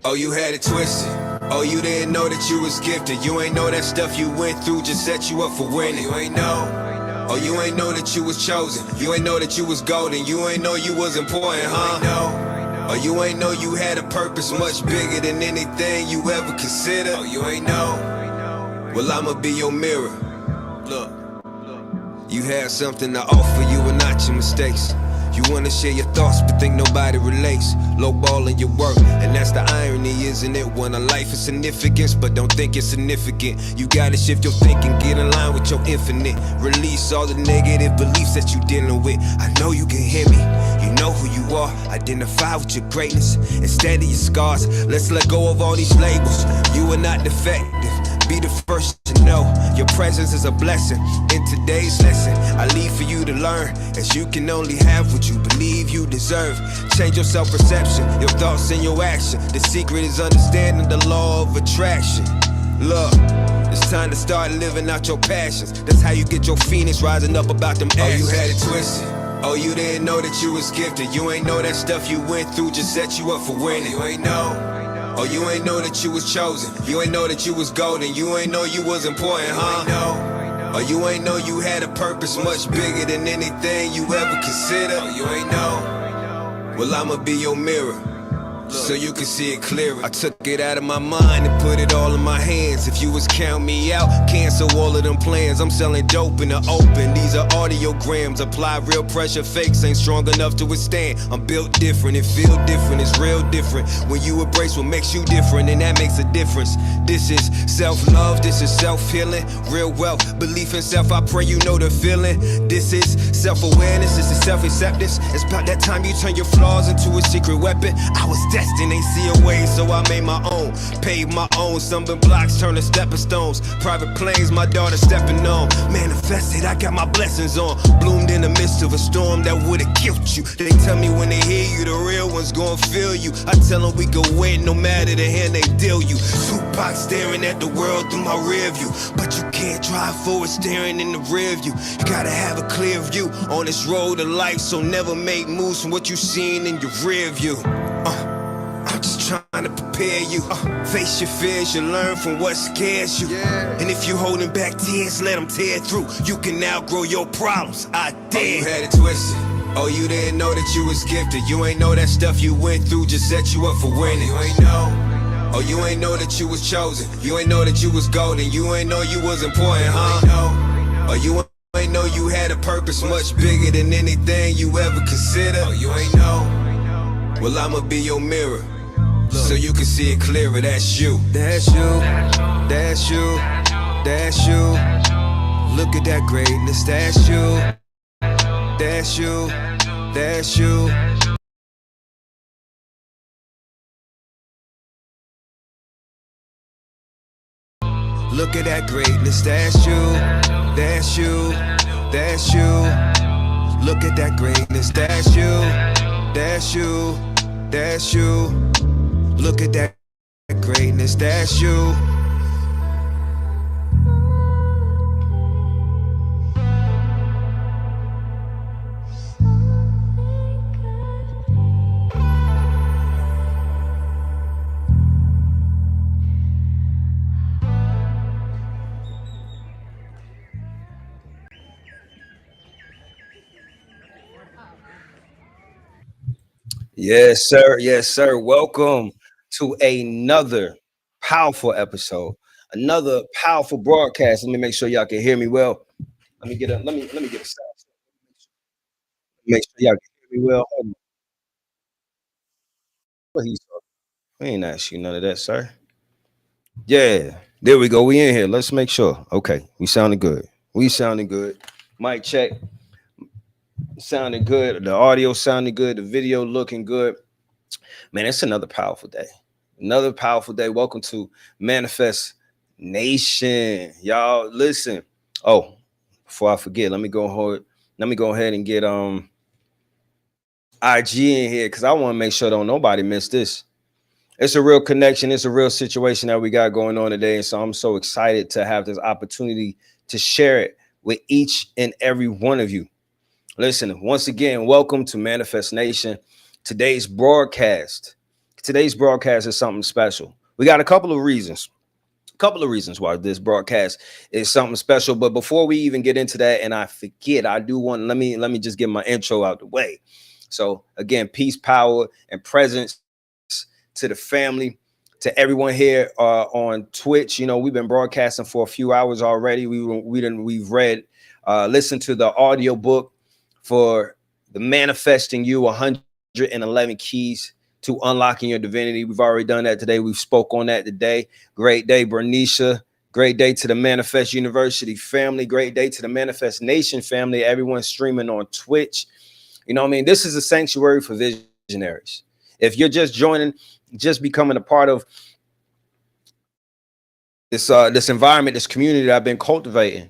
Oh, you had it twisted. Oh, you didn't know that you was gifted. You ain't know that stuff you went through just set you up for winning. You ain't know. Oh, you ain't know that you was chosen. You ain't know that you was golden. You ain't know you was important, huh? Oh, you ain't know you had a purpose much bigger than anything you ever considered. Oh, you ain't know. Well, I'ma be your mirror. Look, you have something to offer, you are not your mistakes. You wanna share your thoughts, but think nobody relates. Lowballing your work, and that's the irony, isn't it? When a life is significance, but don't think it's significant. You gotta shift your thinking, get in line with your infinite. Release all the negative beliefs that you dealing with. I know you can hear me, you know who you are. Identify with your greatness, instead of your scars. Let's let go of all these labels. You are not defective, be the first to know. Your presence is a blessing. In today's lesson, I leave for you to learn, as you can only have what you believe you deserve. Change your self-perception, your thoughts and your action. The secret is understanding the law of attraction. Look, it's time to start living out your passions. That's how you get your phoenix rising up about them ashes. Oh, you had it twisted. Oh, you didn't know that you was gifted. You ain't know that stuff you went through just set you up for winning. You ain't know. Oh, you ain't know that you was chosen. You ain't know that you was golden. You ain't know you was important, huh? Oh, you ain't know you had a purpose much bigger than anything you ever considered. Oh, you ain't know. Well, I'ma be your mirror, so you can see it clearer. I took it out of my mind and put it all in my hands. If you was count me out, cancel all of them plans. I'm selling dope in the open. These are audiograms. Apply real pressure, fakes ain't strong enough to withstand. I'm built different, it feel different, it's real different. When you embrace what makes you different, and that makes a difference. This is self-love, this is self-healing. Real wealth, belief in self, I pray you know the feeling. This is self-awareness, this is self-acceptance. It's about that time you turn your flaws into a secret weapon. I was destined, ain't see a way, so I made my own. Paved my own, stumbling blocks turn to stepping stones. Private planes, my daughter stepping on. Manifested, I got my blessings on. Bloomed in the midst of a storm that would've killed you. They tell me when they hear you, the real ones gon' feel you. I tell them we can win no matter the hand they deal you. Tupac staring at the world through my rear view, but you can't drive forward staring in the rear view. You gotta have a clear view on this road of life, so never make moves from what you seen in your rear view. I'm just trying to prepare you. Face your fears, you learn from what scares you. And if you holding back tears, let them tear through. You can outgrow your problems, I dare. Oh, you had it twisted. Oh, you didn't know that you was gifted. You ain't know that stuff you went through just set you up for winning. You ain't know. Oh, you ain't know that you was chosen. You ain't know that you was golden. You ain't know you was important, huh? Oh, you ain't know you had a purpose much bigger than anything you ever considered. Oh, you ain't know. Well, I'ma be your mirror, so you can see it clearer. That's you. That's you. That's you. That's you. Look at that greatness. That's you. That's you. That's you. Look at that greatness. That's you. That's you. That's you. Look at that greatness. That's you. That's you. That's you. Look at that greatness. That's you. Yes, sir. Yes, sir. Welcome to another powerful episode, another powerful broadcast. Let me make sure y'all can hear me well. Let me get a sound. Make sure y'all can hear me well. Hold on. What he's talking. We ain't asking you none of that, sir. Yeah, there we go. We in here. Let's make sure. Okay, we sounding good. We sounding good. Mic check. Sounding good. The audio sounding good. The video looking good. Man, it's another powerful day. Another powerful day. Welcome to Manifest Nation. Y'all listen. Oh, before I forget, let me go ahead and get IG in here, because I want to make sure don't nobody miss this. It's a real connection. It's a real situation that we got going on today. And so I'm so excited to have this opportunity to share it with each and every one of you. Listen, once again, welcome to Manifest Nation. Today's broadcast Today's broadcast is something special. We got a couple of reasons why this broadcast is something special. But before we even get into that, and I forget, I do want let me just get my intro out the way. So again, peace, power, and presence to the family, to everyone here on Twitch. You know, we've been broadcasting for a few hours already. We've read, listened to the audio book for the Manifesting You 111 Keys to Unlocking Your Divinity. We've already done that today. We've spoke on that today. Great day, Bernicia. Great day to the Manifest University family. Great day to the Manifest Nation family. Everyone streaming on Twitch. You know what I mean? This is a sanctuary for visionaries. If you're just joining, just becoming a part of this environment, this community that I've been cultivating,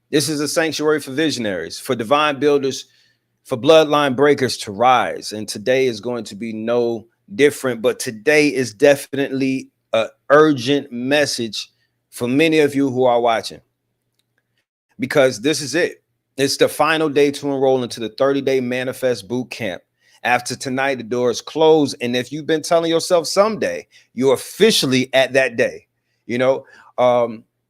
this is a sanctuary for visionaries, for divine builders, for bloodline breakers to rise. And today is going to be no different, but today is definitely an urgent message for many of you who are watching, because this is it. It's the final day to enroll into the 30-day Manifest Boot Camp. After tonight, the doors close. And if you've been telling yourself someday, you're officially at that day. You know,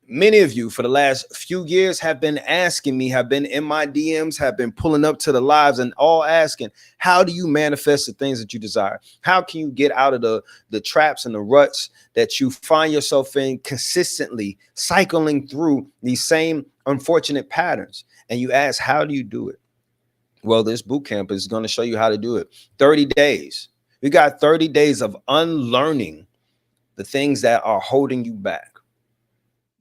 many of you for the last few years have been asking me, have been in my DMs, have been pulling up to the lives and all asking, how do you manifest the things that you desire? How can you get out of the traps and the ruts that you find yourself in, consistently cycling through these same unfortunate patterns? And you ask, how do you do it? Well, this boot camp is going to show you how to do it. 30 days. We got 30 days of unlearning the things that are holding you back,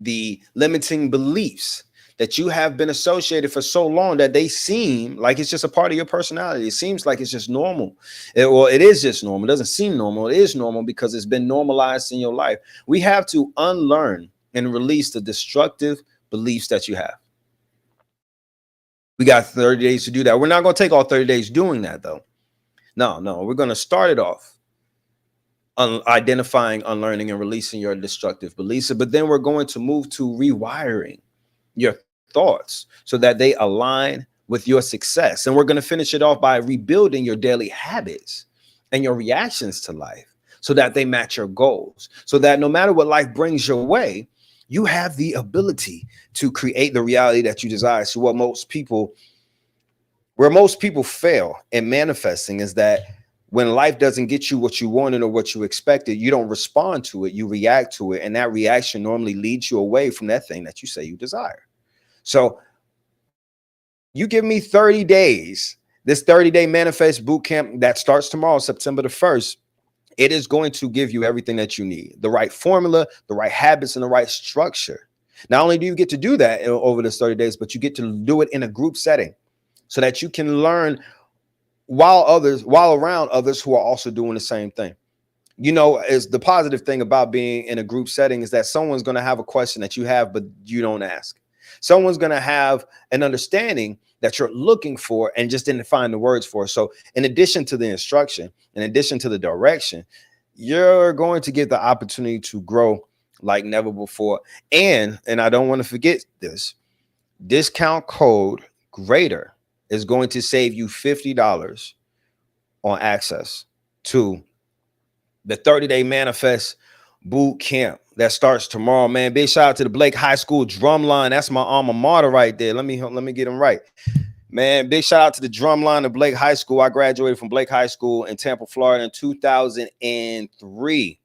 the limiting beliefs that you have been associated for so long that they seem like it's just a part of your personality. It seems like it's just normal. It is just normal. It doesn't seem normal. It is normal because it's been normalized in your life. We have to unlearn and release the destructive beliefs that you have. We got 30 days to do that. We're not going to take all 30 days doing that, though. No, we're going to start it off identifying, unlearning, and releasing your destructive beliefs. But then we're going to move to rewiring your thoughts so that they align with your success. And we're going to finish it off by rebuilding your daily habits and your reactions to life so that they match your goals, so that no matter what life brings your way, you have the ability to create the reality that you desire. So where most people fail in manifesting is that when life doesn't get you what you wanted or what you expected, you don't respond to it, you react to it. And that reaction normally leads you away from that thing that you say you desire. So you give me 30 days, this 30-day Manifest Bootcamp that starts tomorrow, September the 1st, it is going to give you everything that you need, the right formula, the right habits, and the right structure. Not only do you get to do that over this 30 days, but you get to do it in a group setting so that you can learn while around others who are also doing the same thing. You know, is the positive thing about being in a group setting is that someone's going to have a question that you have, but you don't ask. Someone's going to have an understanding that you're looking for and just didn't find the words for. So in addition to the instruction, in addition to the direction, you're going to get the opportunity to grow like never before. And I don't want to forget this, discount code GREATER is going to save you $50 on access to the 30-day Manifest Boot Camp that starts tomorrow, man. Big shout out to the Blake High School drum line. That's my alma mater right there. Let me get them right, man. Big shout out to the drum line of Blake High School. I graduated from Blake High School in Tampa, Florida in 2003,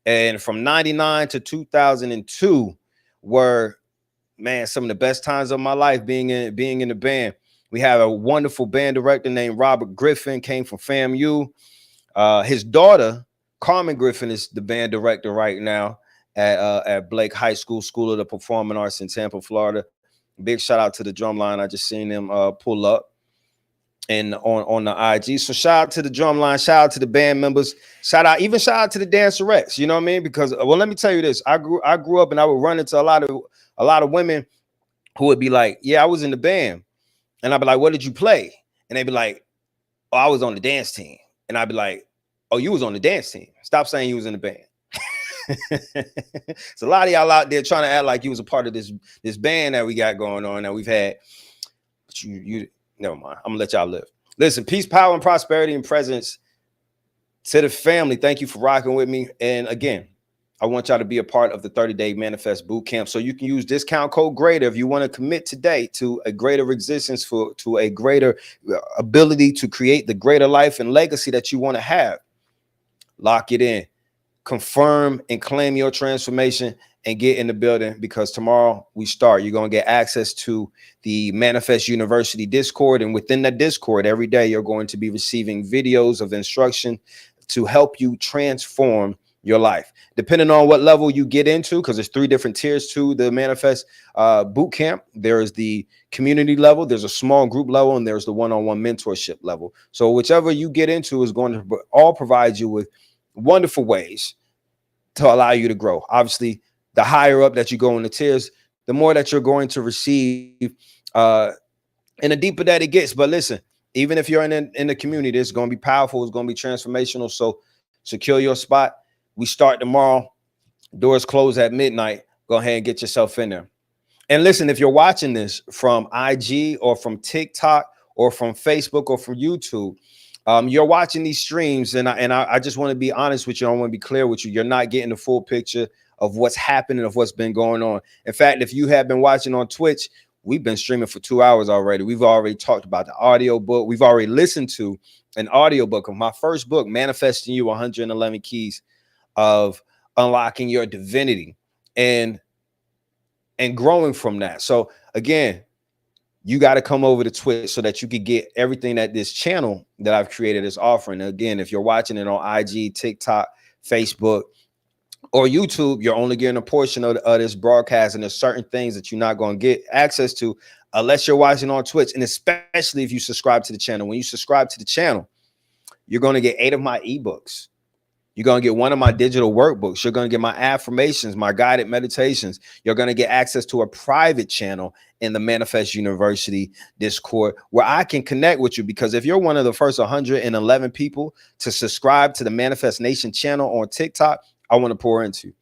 and from 99 to 2002 were, man, some of the best times of my life being in the band. We have a wonderful band director named Robert Griffin, came from FAMU. His daughter Carmen Griffin is the band director right now at Blake High School, School of the Performing Arts in Tampa, Florida. Big shout out to the drum line. I just seen them pull up and on the IG. So shout out to the drum line, shout out to the band members, shout out to the dancerettes. You know what I mean? Because well, let me tell you this. I grew up and I would run into a lot of women who would be like, yeah, I was in the band. And I'd be like, what did you play? And they'd be like, oh, I was on the dance team. And I'd be like, oh, you was on the dance team. Stop saying you was in the band. So a lot of y'all out there trying to act like you was a part of this band that we got going on that we've had. But you never mind. I'm gonna let y'all live. Listen, peace, power, and prosperity and presence To the family, thank you for rocking with me. And again, I want y'all to be a part of the 30-day manifest boot camp. So you can use discount code greater if you want to commit today to a greater existence, to a greater ability to create the greater life and legacy that you want to have. Lock it in, confirm and claim your transformation, and get in the building, because tomorrow we start. You're going to get access to the Manifest University Discord. And within that Discord, every day you're going to be receiving videos of instruction to help you transform your life, depending on what level you get into, because there's 3 different tiers to the Manifest boot camp. There is the community level, there's a small group level, and there's the one-on-one mentorship level. So whichever you get into is going to all provide you with wonderful ways to allow you to grow. Obviously, the higher up that you go in the tiers, the more that you're going to receive, and the deeper that it gets. But listen, even if you're in the community, it's going to be powerful. It's going to be transformational. So secure your spot. We start tomorrow. Doors close at midnight. Go ahead and get yourself in there. And listen, if you're watching this from IG or from TikTok or from Facebook or from YouTube, you're watching these streams, and I just want to be honest with you. I want to be clear with you. You're not getting the full picture of what's happening, of what's been going on. In fact, if you have been watching on Twitch, we've been streaming for 2 hours already. We've already talked about the audio book. We've already listened to an audio book of my first book, Manifesting You, 111 Keys of Unlocking Your Divinity, and growing from that. So again, you got to come over to Twitch so that you could get everything that this channel that I've created is offering. Again, if you're watching it on IG, TikTok, Facebook, or YouTube, you're only getting a portion of this broadcast, and there's certain things that you're not going to get access to unless you're watching on Twitch, and especially if you subscribe to the channel. When you subscribe to the channel, you're going to get 8 of my eBooks. You're going to get 1 of my digital workbooks. You're going to get my affirmations, my guided meditations. You're going to get access to a private channel in the Manifest University Discord where I can connect with you, because if you're one of the first 111 people to subscribe to the Manifest Nation channel on TikTok, I want to pour into you.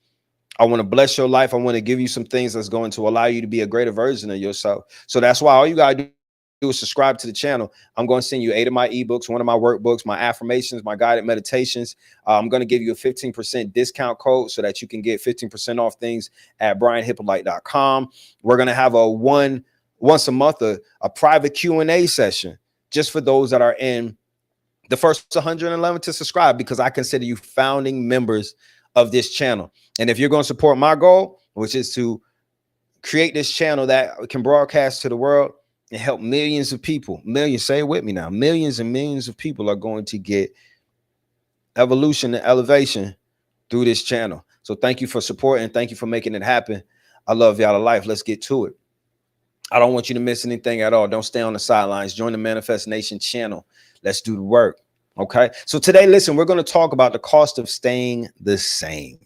I want to bless your life. I want to give you some things that's going to allow you to be a greater version of yourself. So that's why all you got to do is subscribe to the channel. I'm going to send you 8 of my eBooks, 1 of my workbooks, my affirmations, my guided meditations. I'm going to give you a 15% discount code so that you can get 15% off things at brianhyppolite.com. We're going to have once a month, a private Q&A session just for those that are in the first 111 to subscribe, because I consider you founding members of this channel. And if you're going to support my goal, which is to create this channel that can broadcast to the world and help millions of people, millions, say it with me now, millions and millions of people are going to get evolution and elevation through this channel. So thank you for supporting. Thank you for making it happen. I love y'all to life. Let's get to it. I don't want you to miss anything at all. Don't stay on the sidelines. Join the Manifest Nation channel. Let's do the work. Okay. So today, listen, we're going to talk about the cost of staying the same.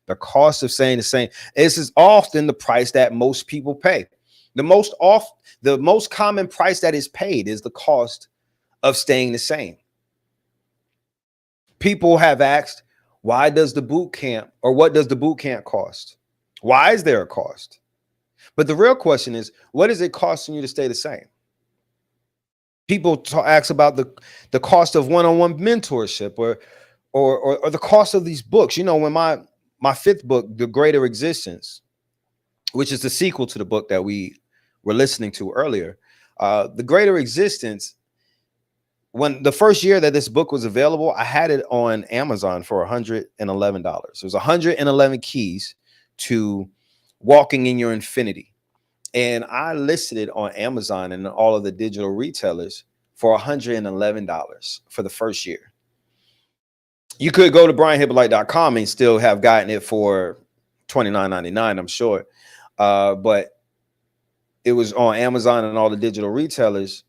The cost of staying the same. This is often the price that most people pay. The most common price that is paid is the cost of staying the same. People have asked, why does the boot camp, or what does the boot camp cost? Why is there a cost? But the real question is, what is it costing you to stay the same? People ask about the cost of one-on-one mentorship, or the cost of these books. You know, when my 5th book, The Greater Existence, which is the sequel to the book that we were listening to earlier, The Greater Existence, when the first year that this book was available, I had it on Amazon for $111. It was 111 keys to walking in your infinity. And I listed it on Amazon and all of the digital retailers for $111 for the first year. You could go to brianhyppolite.com and still have gotten it for $29.99, I'm sure. But it was on Amazon and all the digital retailers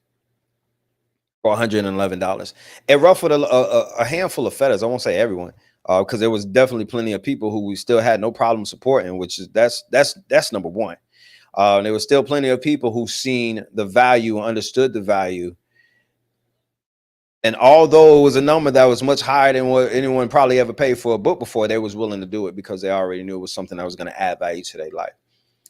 for $111. It ruffled a handful of feathers. I won't say everyone, because there was definitely plenty of people who we still had no problem supporting, which is that's number one. There was still plenty of people who seen the value, understood the value. And although it was a number that was much higher than what anyone probably ever paid for a book before, they was willing to do it because they already knew it was something that was going to add value to their life.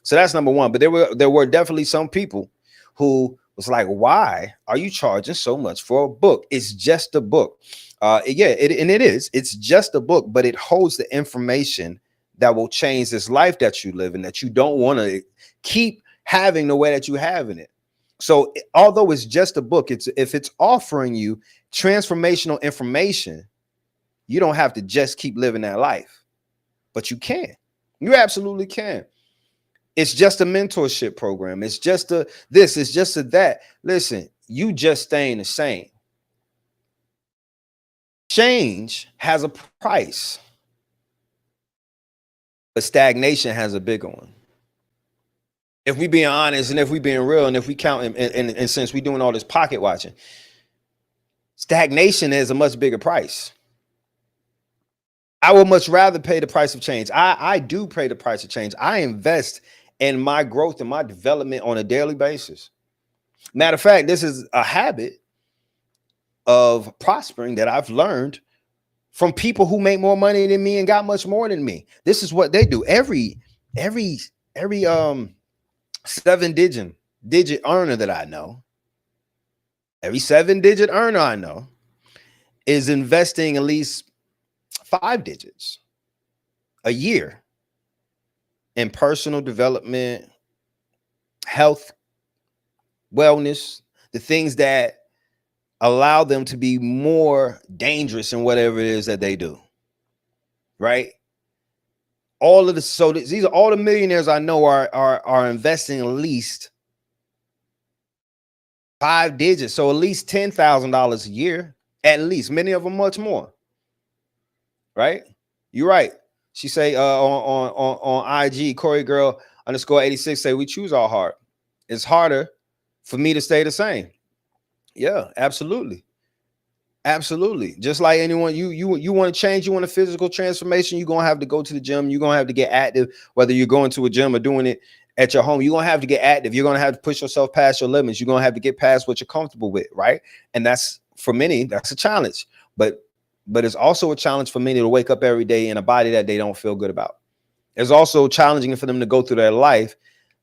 So that's number one. But there were definitely some people who was like, why are you charging so much for a book? It's just a book. Yeah, it's just a book, but it holds the information that will change this life that you live in, that you don't want to keep having the way that you having it. So although it's just a book, if it's offering you transformational information, you don't have to just keep living that life, but you can. You absolutely can. It's just a mentorship program. It's just a this, it's just a that. Listen, you just staying the same. Change has a price, but stagnation has a bigger one. If we being honest and if we being real and if we count and since we doing all this pocket watching, stagnation is a much bigger price. I would much rather pay the price of change. I do pay the price of change. I invest in my growth and my development on a daily basis. Matter of fact, this is a habit of prospering that I've learned from people who make more money than me and got much more than me. This is what they do. Every 7-digit earner that I know, every 7-digit earner I know is investing at least 5 digits a year in personal development, health, wellness, the things that allow them to be more dangerous in whatever it is that they do. Right? All of the these are all the millionaires I know are investing at least 5 digits, so at least $10,000 a year, at least. Many of them much more. Right? You're right. She say on IG, Corey Girl _86 say we choose our heart. It's harder for me to stay the same. Yeah, absolutely. Absolutely. Just like anyone, you want to change, you want a physical transformation, you're gonna have to go to the gym, you're gonna have to get active, whether you're going to a gym or doing it at your home, you're gonna have to get active, you're gonna have to push yourself past your limits, you're gonna have to get past what you're comfortable with, right? And that's, for many, that's a challenge. But it's also a challenge for many to wake up every day in a body that they don't feel good about. It's also challenging for them to go through their life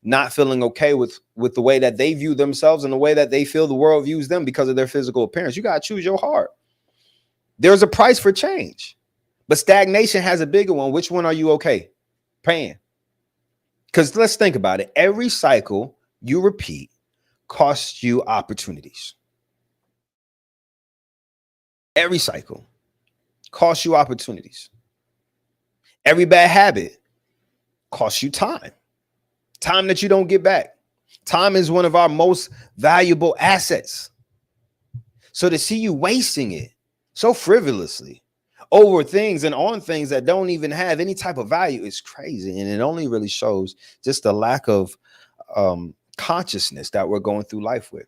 not feeling okay with the way that they view themselves and the way that they feel the world views them because of their physical appearance. You got to choose your heart. There's a price for change, but stagnation has a bigger one. Which one are you okay paying? Because let's think about it. Every cycle you repeat costs you opportunities. Every cycle costs you opportunities. Every bad habit costs you time. Time that you don't get back. Time is one of our most valuable assets. So to see you wasting it so frivolously over things and on things that don't even have any type of value is crazy. And it only really shows just the lack of consciousness that we're going through life with.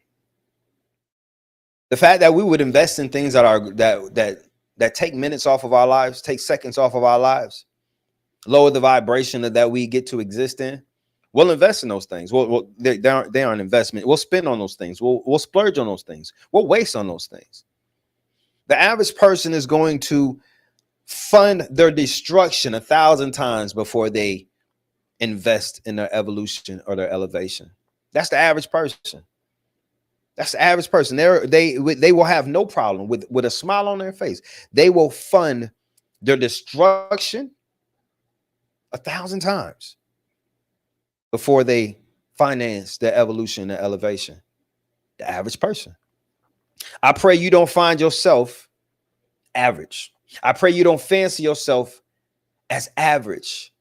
The fact that we would invest in things that are that take minutes off of our lives, take seconds off of our lives, lower the vibration that we get to exist in. We'll invest in those things. They aren't an investment. We'll spend on those things. We'll splurge on those things. We'll waste on those things. The average person is going to fund their destruction 1,000 times before they invest in their evolution or their elevation. That's the average person. That's the average person. They will have no problem with a smile on their face. They will fund their destruction 1,000 times before they finance their evolution and elevation. The average person. I pray you don't find yourself average. I pray you don't fancy yourself as average.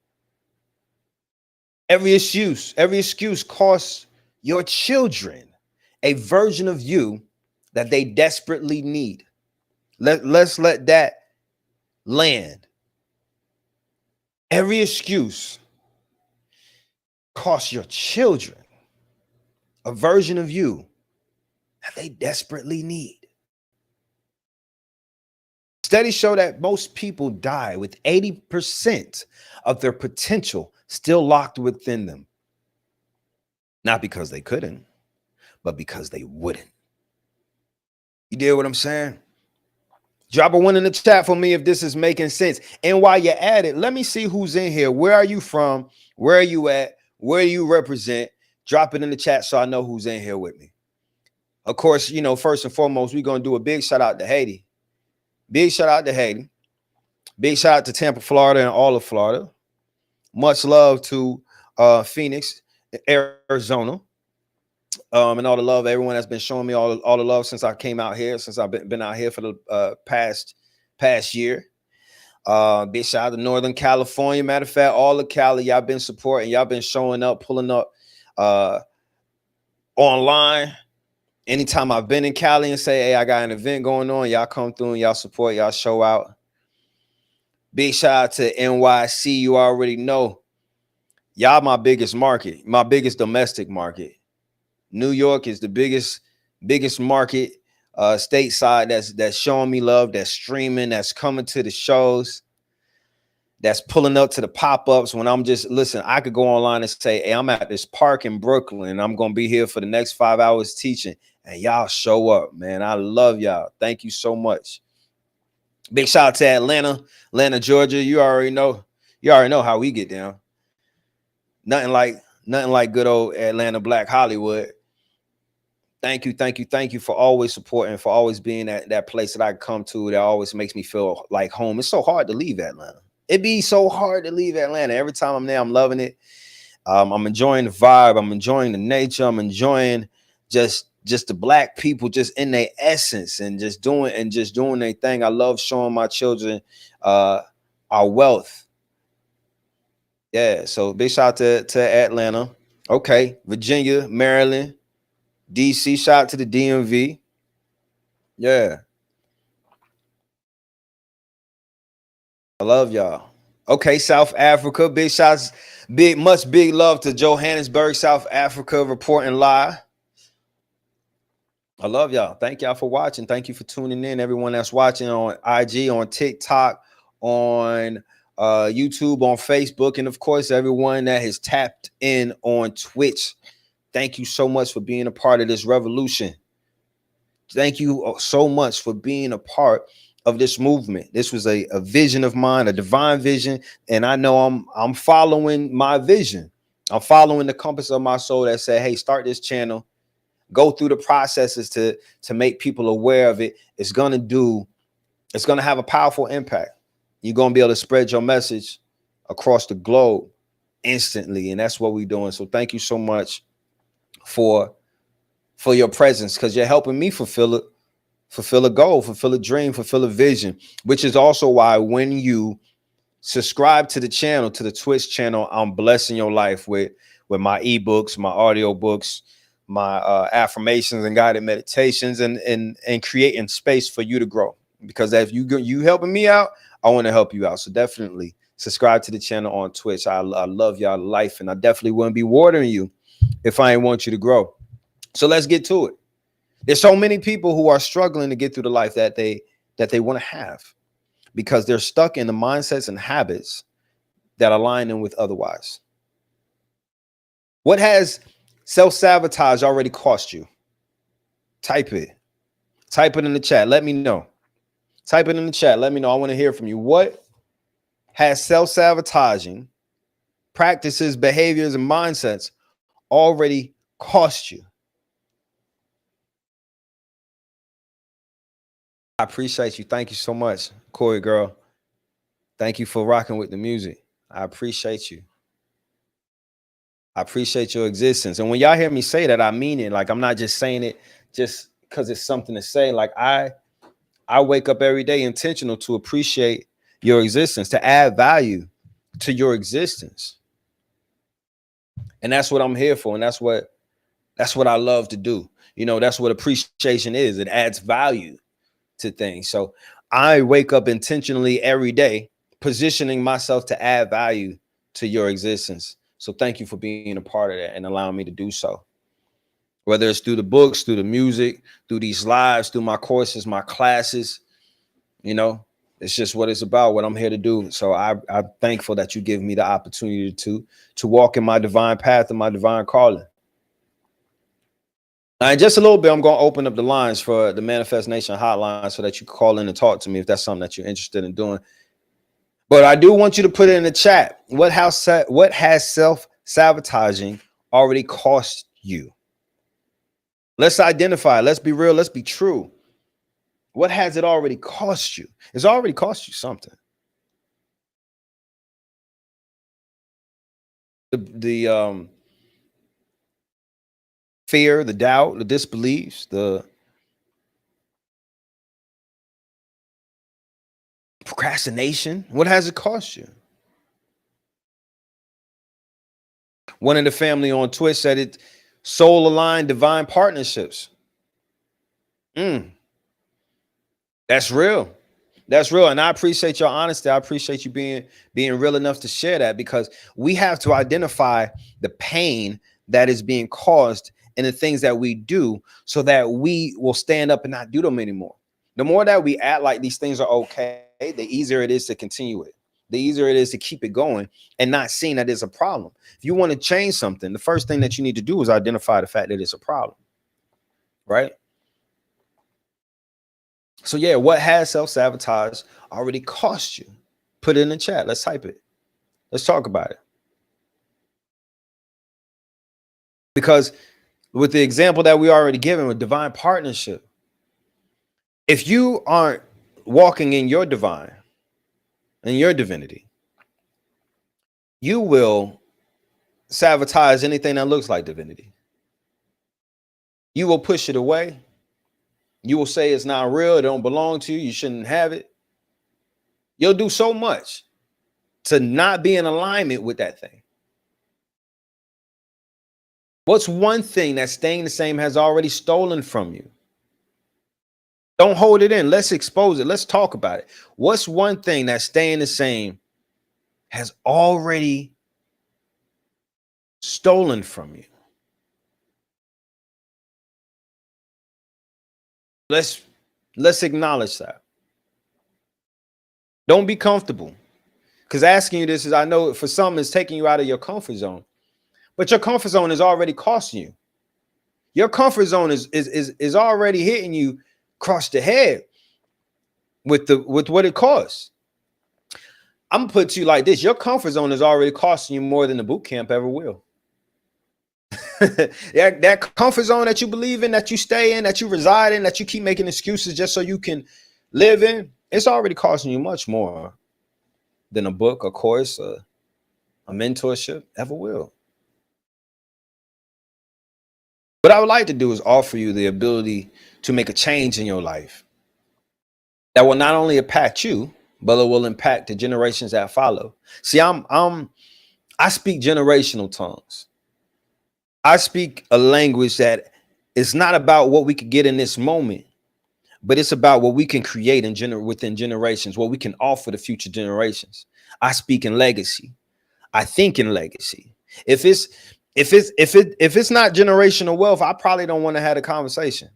Every excuse costs your children a version of you that they desperately need. Let's let that land. Every excuse costs your children a version of you that they desperately need. Studies show that most people die with 80% of their potential still locked within them. Not because they couldn't, but because they wouldn't. You deal what I'm saying? Drop a 1 in the chat for me if this is making sense. And while you're at it, let me see who's in here. Where are you from? Where are you at? Where do you represent? Drop it in the chat so I know who's in here with me. Of course, you know, first and foremost, we're going to do a big shout out to Haiti. Big shout out to Haiti. Big shout out to Tampa, Florida, and all of Florida. Much love to Phoenix, Arizona, and all the love. Everyone that's been showing me all the love since I came out here, since I've been out here for the past year. Big shout out to Northern California. Matter of fact, all of Cali, y'all been supporting, y'all been showing up, pulling up online. Anytime I've been in Cali and say, hey, I got an event going on, y'all come through and y'all support, y'all show out. Big shout out to NYC. You already know, y'all my biggest market, my biggest domestic market. New York is the biggest market stateside that's showing me love, that's streaming, that's coming to the shows, that's pulling up to the pop-ups. When I'm just, listen, I could go online and say, hey, I'm at this park in Brooklyn and I'm going to be here for the next 5 hours teaching, and y'all show up, man. I love y'all. Thank you so much. Big shout out to Atlanta, Georgia. You already know how we get down. Nothing like good old Atlanta, Black Hollywood. Thank you for always supporting, for always being that place that I come to that always makes me feel like home. It's so hard to leave Atlanta. It'd be so hard to leave Atlanta. Every time I'm there, I'm loving it. I'm enjoying the vibe. I'm enjoying the nature. I'm enjoying just the Black people just in their essence and just doing their thing. I love showing my children our wealth. Yeah, so big shout out to Atlanta. Okay, Virginia, Maryland, DC, shout out to the DMV. Yeah. I love y'all. Okay, South Africa. Big shots, big love to Johannesburg, South Africa, reporting live. I love y'all. Thank y'all for watching. Thank you for tuning in. Everyone that's watching on IG, on TikTok, on YouTube, on Facebook, and of course, everyone that has tapped in on Twitch. Thank you so much for being a part of this revolution. Thank you so much for being a part of this movement. This was a vision of mine, a divine vision, and I know I'm following my vision. I'm following the compass of my soul that said, hey, start this channel, go through the processes to make people aware of it. It's going to have a powerful impact. You're going to be able to spread your message across the globe instantly, and that's what we're doing. So thank you so much for your presence, because you're helping me fulfill a goal, fulfill a dream, fulfill a vision, which is also why when you subscribe to the channel, to the Twitch channel, I'm blessing your life with my ebooks, my audio books, my affirmations and guided meditations, and creating space for you to grow. Because if you helping me out, I want to help you out. So definitely subscribe to the channel on Twitch. I love y'all life, and I definitely wouldn't be watering you if I ain't want you to grow. So let's get to it. There's so many people who are struggling to get through the life that they want to have, because they're stuck in the mindsets and habits that align them with otherwise. What has self-sabotage already cost you? Type it in the chat. Let me know. Type it in the chat. Let me know. I want to hear from you. What has self-sabotaging practices, behaviors, and mindsets already cost you? I appreciate you. Thank you so much, Corey girl. Thank you for rocking with the music. I appreciate you. I appreciate your existence. And when y'all hear me say that, I mean it. Like, I'm not just saying it just because it's something to say. Like, I wake up every day intentional to appreciate your existence, to add value to your existence. And that's what I'm here for. And that's what I love to do. You know, that's what appreciation is. It adds value to things. So I wake up intentionally every day, positioning myself to add value to your existence. So thank you for being a part of that and allowing me to do so. Whether it's through the books, through the music, through these lives, through my courses, my classes, you know, it's just what it's about, what I'm here to do. So I'm thankful that you give me the opportunity to walk in my divine path and my divine calling. Now, in just a little bit, I'm going to open up the lines for the Manifest Nation hotline so that you can call in and talk to me if that's something that you're interested in doing. But I do want you to put it in the chat. What has self-sabotaging already cost you? Let's identify. Let's be real. Let's be true. What has it already cost you? It's already cost you something. The fear, the doubt, the disbeliefs, the procrastination. What has it cost you? One in the family on Twitch said it soul aligned divine partnerships. That's real. That's real. And I appreciate your honesty. I appreciate you being real enough to share that, because we have to identify the pain that is being caused in the things that we do so that we will stand up and not do them anymore. The more that we act like these things are okay, the easier it is to continue it. The easier it is to keep it going and not seeing that it's a problem. If you want to change something, the first thing that you need to do is identify the fact that it's a problem, right? So yeah, what has self-sabotage already cost you? Put it in the chat. Let's type it. Let's talk about it. Because with the example that we already given with divine partnership, if you aren't walking in your divine and your divinity, you will sabotage anything that looks like divinity. You will push it away. You will say it's not real. It don't belong to you. You shouldn't have it. You'll do so much to not be in alignment with that thing. What's one thing that staying the same has already stolen from you? Don't hold it in. Let's expose it. Let's talk about it. What's one thing that staying the same has already stolen from you? Let's acknowledge that. Don't be comfortable, because asking you this is, I know for some it's taking you out of your comfort zone, but your comfort zone is already costing you. Your comfort zone is already hitting you across the head with what it costs. I'm gonna put it to you like this: your comfort zone is already costing you more than the boot camp ever will. that comfort zone that you believe in, that you stay in, that you reside in, that you keep making excuses just so you can live in, it's already costing you much more than a book, a course, a mentorship ever will. What I would like to do is offer you the ability to make a change in your life that will not only impact you, but it will impact the generations that follow. See, I speak generational tongues. I speak a language that is not about what we could get in this moment, but it's about what we can create within generations, what we can offer the future generations. I speak in legacy. I think in legacy. If it's not generational wealth, I probably don't want to have a conversation.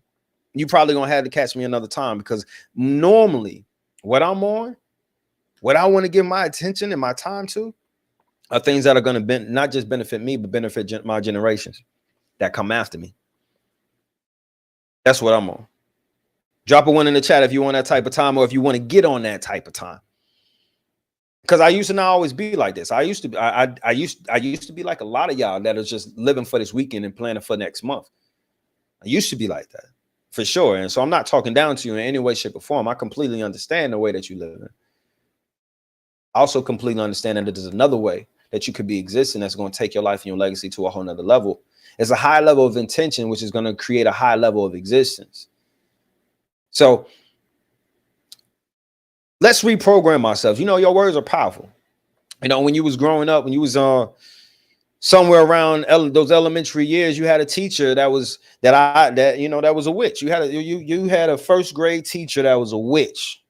You probably gonna have to catch me another time, because normally what I'm on, what I want to give my attention and my time to, are things that are going to not just benefit me, but benefit my generations that come after me. That's what I'm on. Drop a one in the chat if you want that type of time, or if you want to get on that type of time. Because I used to not always be like this. I used to be like a lot of y'all that are just living for this weekend and planning for next month. I used to be like that, for sure. And so I'm not talking down to you in any way, shape, or form. I completely understand the way that you live in. I also completely understand that there's another way that you could be existing that's going to take your life and your legacy to a whole nother level. It's a high level of intention, which is going to create a high level of existence. So let's reprogram ourselves. You know, your words are powerful. You know, when you was growing up, when you was somewhere around those elementary years, you had a teacher that was that was a witch. You had a first grade teacher that was a witch.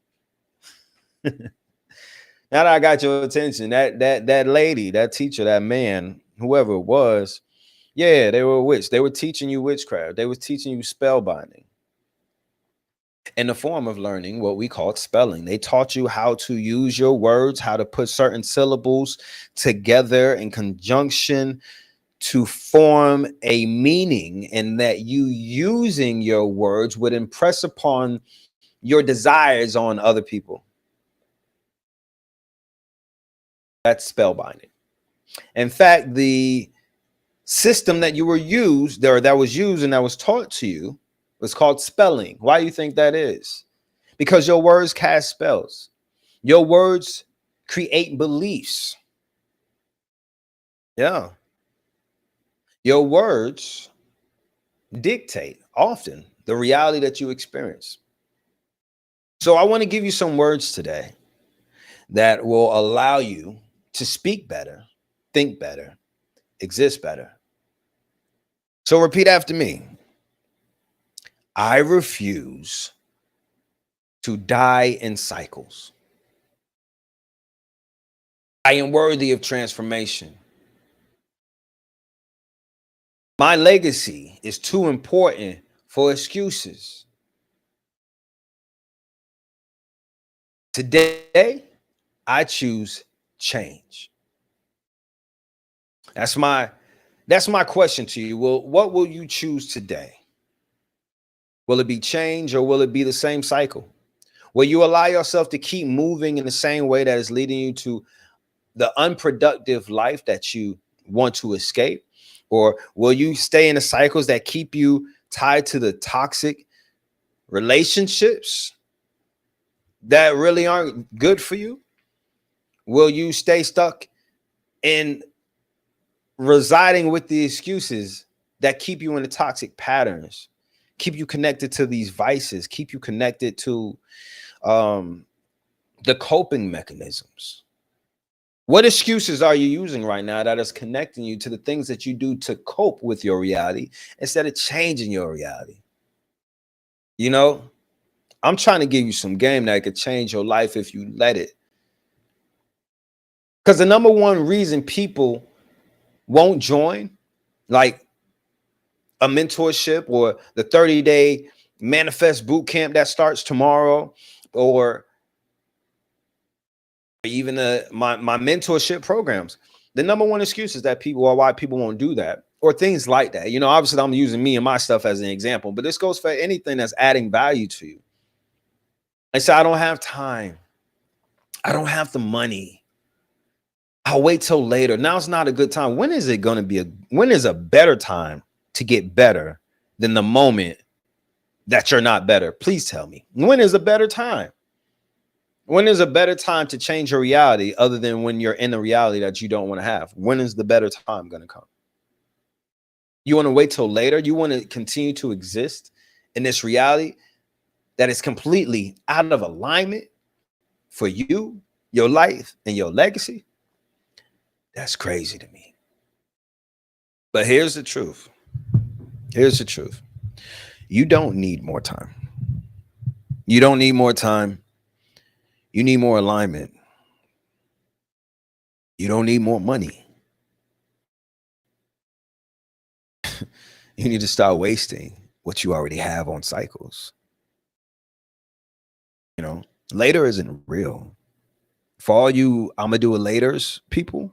Now that I got your attention, that lady, that teacher, that man, whoever it was, yeah, they were a witch. They were teaching you witchcraft. They were teaching you spellbinding in the form of learning what we call spelling. They taught you how to use your words, how to put certain syllables together in conjunction to form a meaning, and that you using your words would impress upon your desires on other people. That's spellbinding. In fact, the system that you were used there, that was used and that was taught to you, was called spelling. Why do you think that is? because your words cast spells. Your words create beliefs. Yeah. Your words dictate often the reality that you experience. So I want to give you some words today that will allow you to speak better, think better, exist better. So repeat after me. I refuse to die in cycles. I am worthy of transformation. My legacy is too important for excuses. Today, I choose change. That's my question to you. Well, what will you choose today? Will it be change or will it be the same cycle? Will you allow yourself to keep moving in the same way that is leading you to the unproductive life that you want to escape? Or will you stay in the cycles that keep you tied to the toxic relationships that really aren't good for you? Will you stay stuck in residing with the excuses that keep you in the toxic patterns, keep you connected to these vices, keep you connected to um, the coping mechanisms? What excuses are you using right now that is connecting you to the things that you do to cope with your reality instead of changing your reality? You know, I'm trying to give you some game that could change your life if you let it. Because the number one reason people won't join, like a mentorship or the 30-day manifest boot camp that starts tomorrow, or even my mentorship programs, the number one excuse is that people, or why people won't do that, or things like that. You know, obviously I'm using me and my stuff as an example, but this goes for anything that's adding value to you. I say, I don't have time. I don't have the money. I'll wait till later. Now's not a good time. When is it going to be when is a better time to get better than the moment that you're not better? Please tell me. When is a better time? When is a better time to change your reality other than when you're in a reality that you don't want to have? When is the better time going to come? You want to wait till later? You want to continue to exist in this reality that is completely out of alignment for you, your life, and your legacy? That's crazy to me. But here's the truth. Here's the truth. You don't need more time. You don't need more time. You need more alignment. You don't need more money. You need to start wasting what you already have on cycles. You know, later isn't real. For all you I'm gonna do it laters people,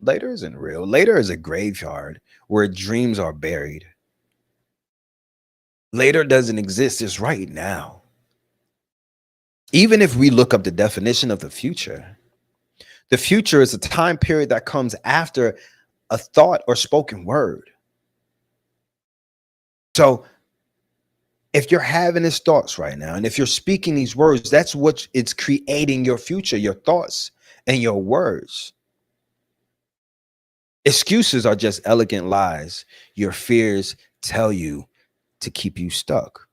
later isn't real. Later is a graveyard where dreams are buried. Later doesn't exist, it's right now. Even if we look up the definition of the future is a time period that comes after a thought or spoken word. So if you're having these thoughts right now, and if you're speaking these words, that's what it's creating your future, your thoughts and your words. Excuses are just elegant lies your fears tell you to keep you stuck.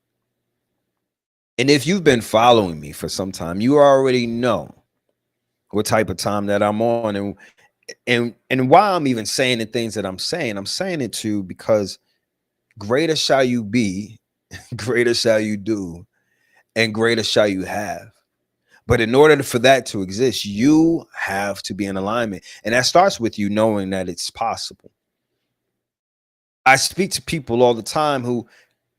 And if you've been following me for some time, you already know what type of time that I'm on, and why I'm even saying the things that I'm saying it to because greater shall you be, greater shall you do, and greater shall you have. But in order for that to exist, you have to be in alignment. And that starts with you knowing that it's possible. I speak to people all the time who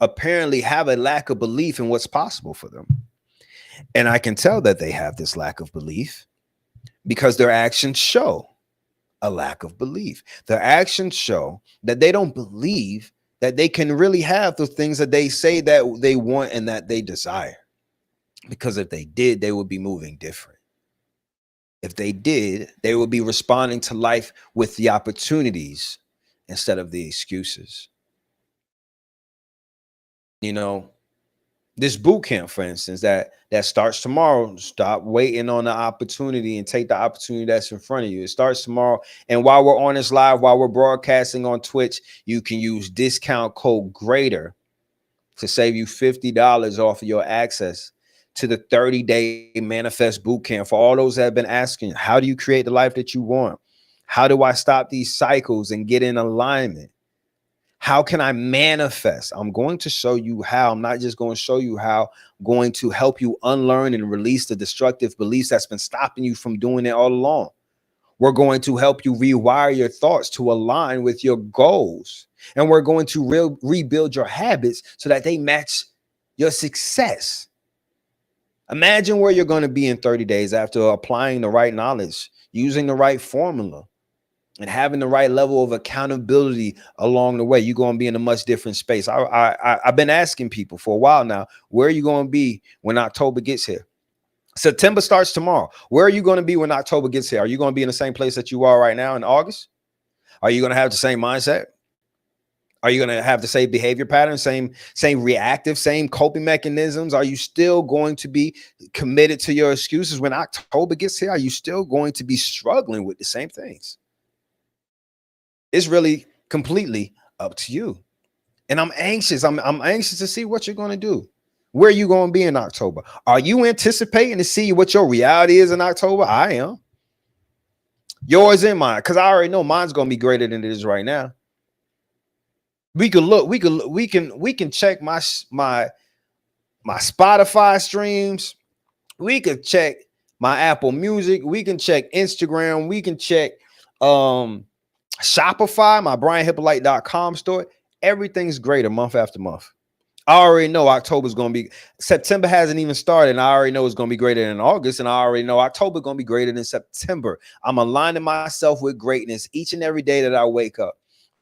apparently have a lack of belief in what's possible for them. And I can tell that they have this lack of belief because their actions show a lack of belief. Their actions show that they don't believe that they can really have the things that they say that they want and that they desire. Because if they did, they would be moving different. If they did, they would be responding to life with the opportunities instead of the excuses. You know, This boot camp, for instance, that starts tomorrow. Stop waiting on the opportunity and take the opportunity that's in front of you. It starts tomorrow. And while we're on this live, while we're broadcasting on Twitch, you can use discount code GREATER to save you $50 off of your access to the 30-day manifest boot camp. For all those that have been asking, how do you create the life that you want? How do I stop these cycles and get in alignment? How can I manifest? I'm going to show you how. I'm not just going to show you how. I'm going to help you unlearn and release the destructive beliefs that's been stopping you from doing it all along. We're going to help you rewire your thoughts to align with your goals. And we're going to rebuild your habits so that they match your success. Imagine where you're going to be in 30 days after applying the right knowledge, using the right formula, and having the right level of accountability along the way. You're going to be in a much different space. I've been asking people for a while now, where are you going to be when October gets here? September starts tomorrow. Where are you going to be when October gets here? Are you going to be in the same place that you are right now in August? Are you going to have the same mindset? Are you going to have the same behavior patterns, same reactive, same coping mechanisms? Are you still going to be committed to your excuses when October gets here? Are you still going to be struggling with the same things? It's really completely up to you. And I'm anxious. I'm anxious to see what you're going to do. Where are you going to be in October? Are you anticipating to see what your reality is in October? I am. Yours and mine, because I already know mine's going to be greater than it is right now. We can look. We can check my Spotify streams. We could check my Apple Music. We can check Instagram. We can check Shopify, my BrianHyppolite.com store. Everything's greater month after month. I already know October's going to be, September hasn't even started, and I already know it's going to be greater than August, and I already know October's going to be greater than September. I'm aligning myself with greatness each and every day that I wake up.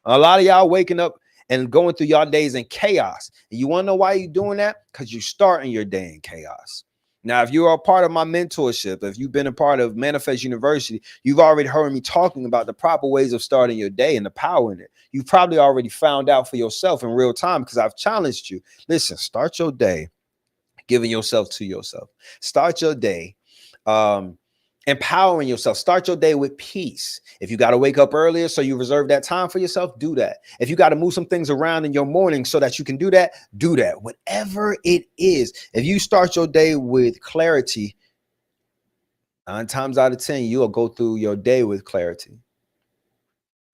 A lot of y'all waking up and going through your days in chaos. And you want to know why you're doing that? Because you're starting your day in chaos. Now, if you're a part of my mentorship, if you've been a part of Manifest University, you've already heard me talking about the proper ways of starting your day and the power in it. You've probably already found out for yourself in real time because I've challenged you. Listen, start your day giving yourself to yourself. Start your day empowering yourself. Start your day with peace. If you got to wake up earlier so you reserve that time for yourself, do that. If you got to move some things around in your morning so that you can do that, do that. Whatever it is, if you start your day with clarity, 9 times out of 10, you'll go through your day with clarity.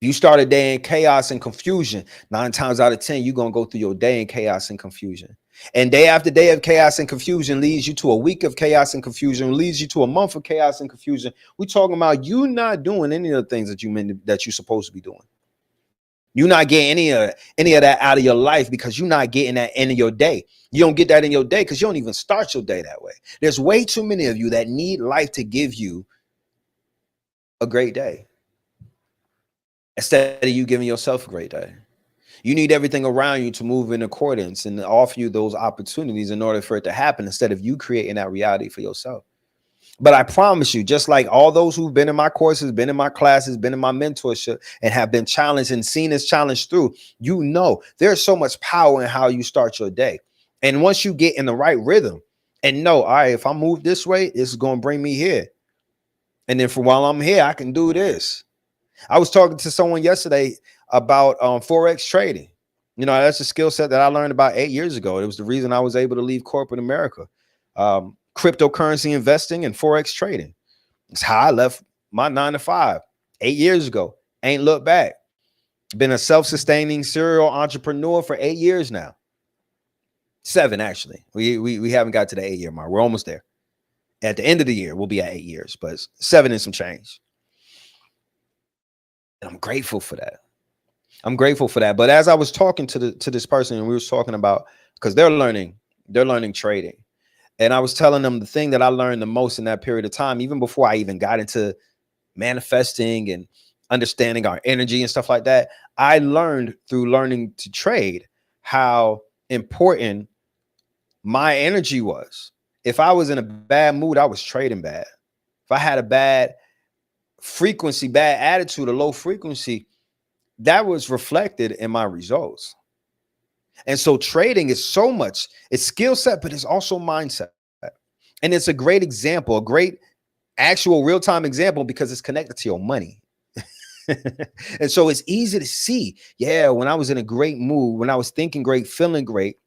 If you start a day in chaos and confusion, 9 times out of 10, you're going to go through your day in chaos and confusion. And day after day of chaos and confusion leads you to a week of chaos and confusion, leads you to a month of chaos and confusion. We're talking about you not doing any of the things that you're supposed to be doing. You're not getting any of that out of your life because you're not getting that in your day. You don't get that in your day because you don't even start your day that way. There's way too many of you that need life to give you a great day instead of you giving yourself a great day. You need everything around you to move in accordance and offer you those opportunities in order for it to happen instead of you creating that reality for yourself. But I promise you, just like all those who've been in my courses, been in my classes, been in my mentorship, and have been challenged and seen this challenge through, you know there's so much power in how you start your day. And once you get in the right rhythm and know, all right, if I move this way, it's going to bring me here. And then for while I'm here, I can do this. I was talking to someone yesterday about Forex trading. You know, that's a skill set that I learned about 8 years ago. It was the reason I was able to leave corporate America. Cryptocurrency investing and Forex trading. It's how I left my 9 to 5 8 years ago. Ain't looked back. Been a self-sustaining serial entrepreneur for 8 years now. 7, actually. We haven't got to the 8-year mark. We're almost there. At the end of the year, we'll be at 8 years, but 7 and some change. And I'm grateful for that. I'm grateful for that. But as I was talking to this person, and we were talking about, because they're learning trading. And I was telling them the thing that I learned the most in that period of time, even before I even got into manifesting and understanding our energy and stuff like that. I learned through learning to trade how important my energy was. If I was in a bad mood, I was trading bad. If I had a bad frequency, bad attitude, a low frequency, that was reflected in my results. And so trading is so much, it's skill set, but it's also mindset. And it's a great example, a great actual real-time example, because it's connected to your money. And so it's easy to see, yeah, when I was in a great mood, when I was thinking great, feeling great,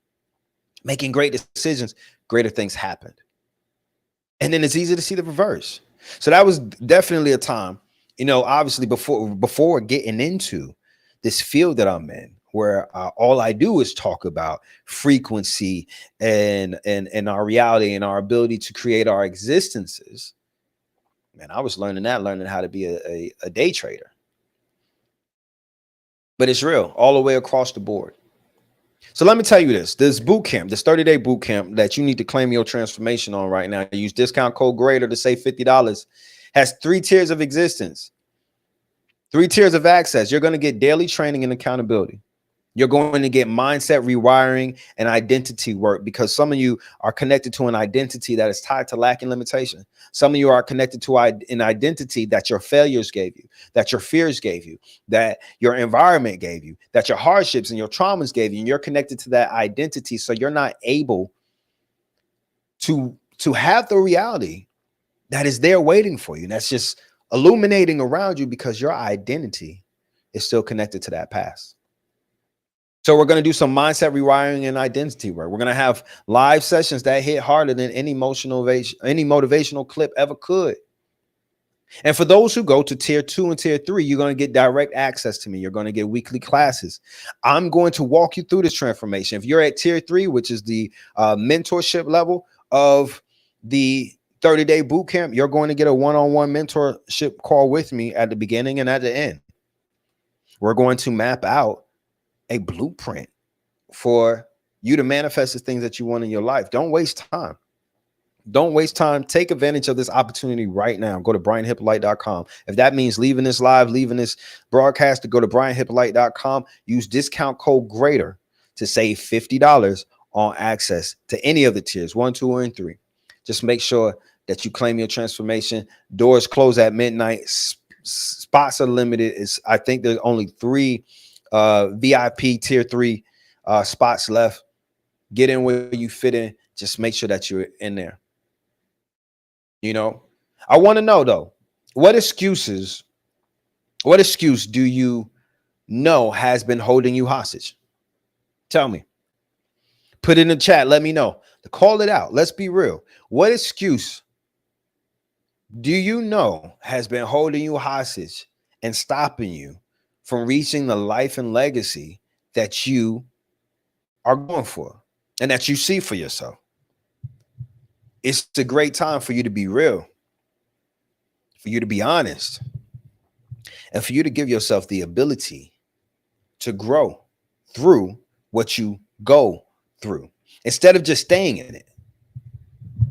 making great decisions, greater things happened. And then it's easy to see the reverse. So that was definitely a time, obviously before getting into this field that I'm in, where all I do is talk about frequency and our reality and our ability to create our existences. Man, I was learning how to be a day trader. But it's real all the way across the board. So let me tell you this boot camp, this 30-day boot camp that you need to claim your transformation on right now. Use discount code GREATER to save $50. Has 3 tiers of existence, 3 tiers of access. You're going to get daily training and accountability. You're going to get mindset rewiring and identity work, because some of you are connected to an identity that is tied to lack and limitation. Some of you are connected to an identity that your failures gave you, that your fears gave you, that your environment gave you, that your hardships and your traumas gave you. And you're connected to that identity. So you're not able to have the reality that is there waiting for you. And that's just illuminating around you, because your identity is still connected to that past. So we're going to do some mindset rewiring and identity work. We're going to have live sessions that hit harder than any motivational clip ever could. And for those who go to tier 2 and tier 3, you're going to get direct access to me. You're going to get weekly classes. I'm going to walk you through this transformation. If you're at tier 3, which is the mentorship level of the 30-day boot camp, you're going to get a one-on-one mentorship call with me at the beginning and at the end. We're going to map out a blueprint for you to manifest the things that you want in your life. Don't waste time. Don't waste time. Take advantage of this opportunity right now. Go to brianhyppolite.com. If that means leaving this live, leaving this broadcast, to go to brianhyppolite.com, use discount code GREATER to save $50 on access to any of the tiers, 1, 2, and 3. Just make sure that you claim your transformation. Doors close at midnight. Spots are limited. I think there's only 3 VIP tier 3 spots left. Get in where you fit in. Just make sure that you're in there. I want to know though, what excuse do you know has been holding you hostage? Tell me. Put it in the chat. Let me know. Call it out. Let's be real. What excuse do you know has been holding you hostage and stopping you from reaching the life and legacy that you are going for and that you see for yourself? It's a great time for you to be real, for you to be honest, and for you to give yourself the ability to grow through what you go through, instead of just staying in it,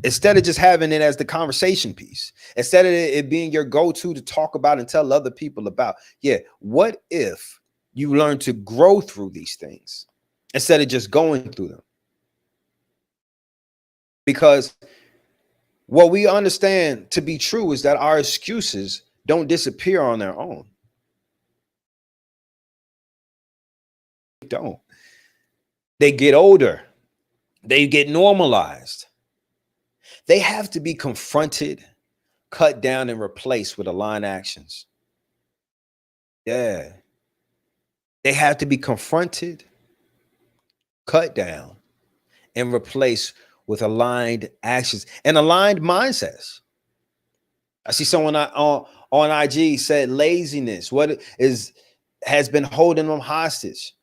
instead of just having it as the conversation piece, instead of it being your go-to to talk about and tell other people about. Yeah, what if you learn to grow through these things instead of just going through them? Because what we understand to be true is that our excuses don't disappear on their own. Don't. They get older. They get normalized. They have to be confronted, cut down, and replaced with aligned actions. Yeah. They have to be confronted, cut down, and replaced with aligned actions and aligned mindsets. I see someone on IG said laziness. What has been holding them hostage?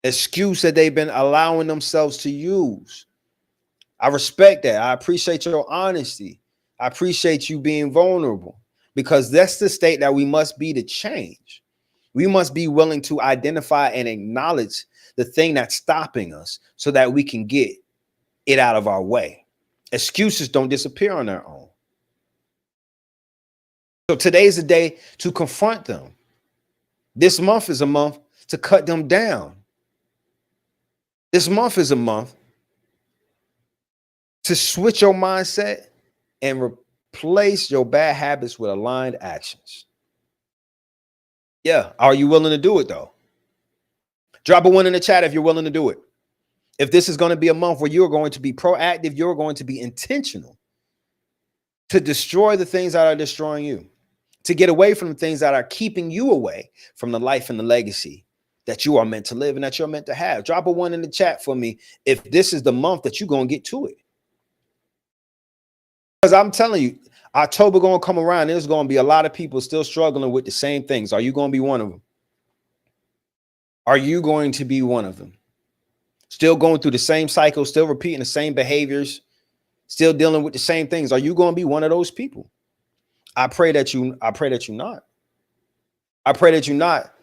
Excuse that they've been allowing themselves to use. I respect that. I appreciate your honesty. I appreciate you being vulnerable, because that's the state that we must be to change. We must be willing to identify and acknowledge the thing that's stopping us so that we can get it out of our way. Excuses don't disappear on their own. So today's the day to confront them. This month is a month to cut them down. This month is a month to switch your mindset and replace your bad habits with aligned actions. Yeah. Are you willing to do it though? Drop a one in the chat if you're willing to do it. If this is going to be a month where you're going to be proactive, you're going to be intentional to destroy the things that are destroying you, to get away from the things that are keeping you away from the life and the legacy that you are meant to live and that you're meant to have. Drop a one in the chat for me if this is the month that you're going to get to it. Because I'm telling you, October going to come around. There's going to be a lot of people still struggling with the same things. Are you going to be one of them? Are you going to be one of them? Still going through the same cycle, still repeating the same behaviors, still dealing with the same things. Are you going to be one of those people? I pray that you're not. I pray that you're not.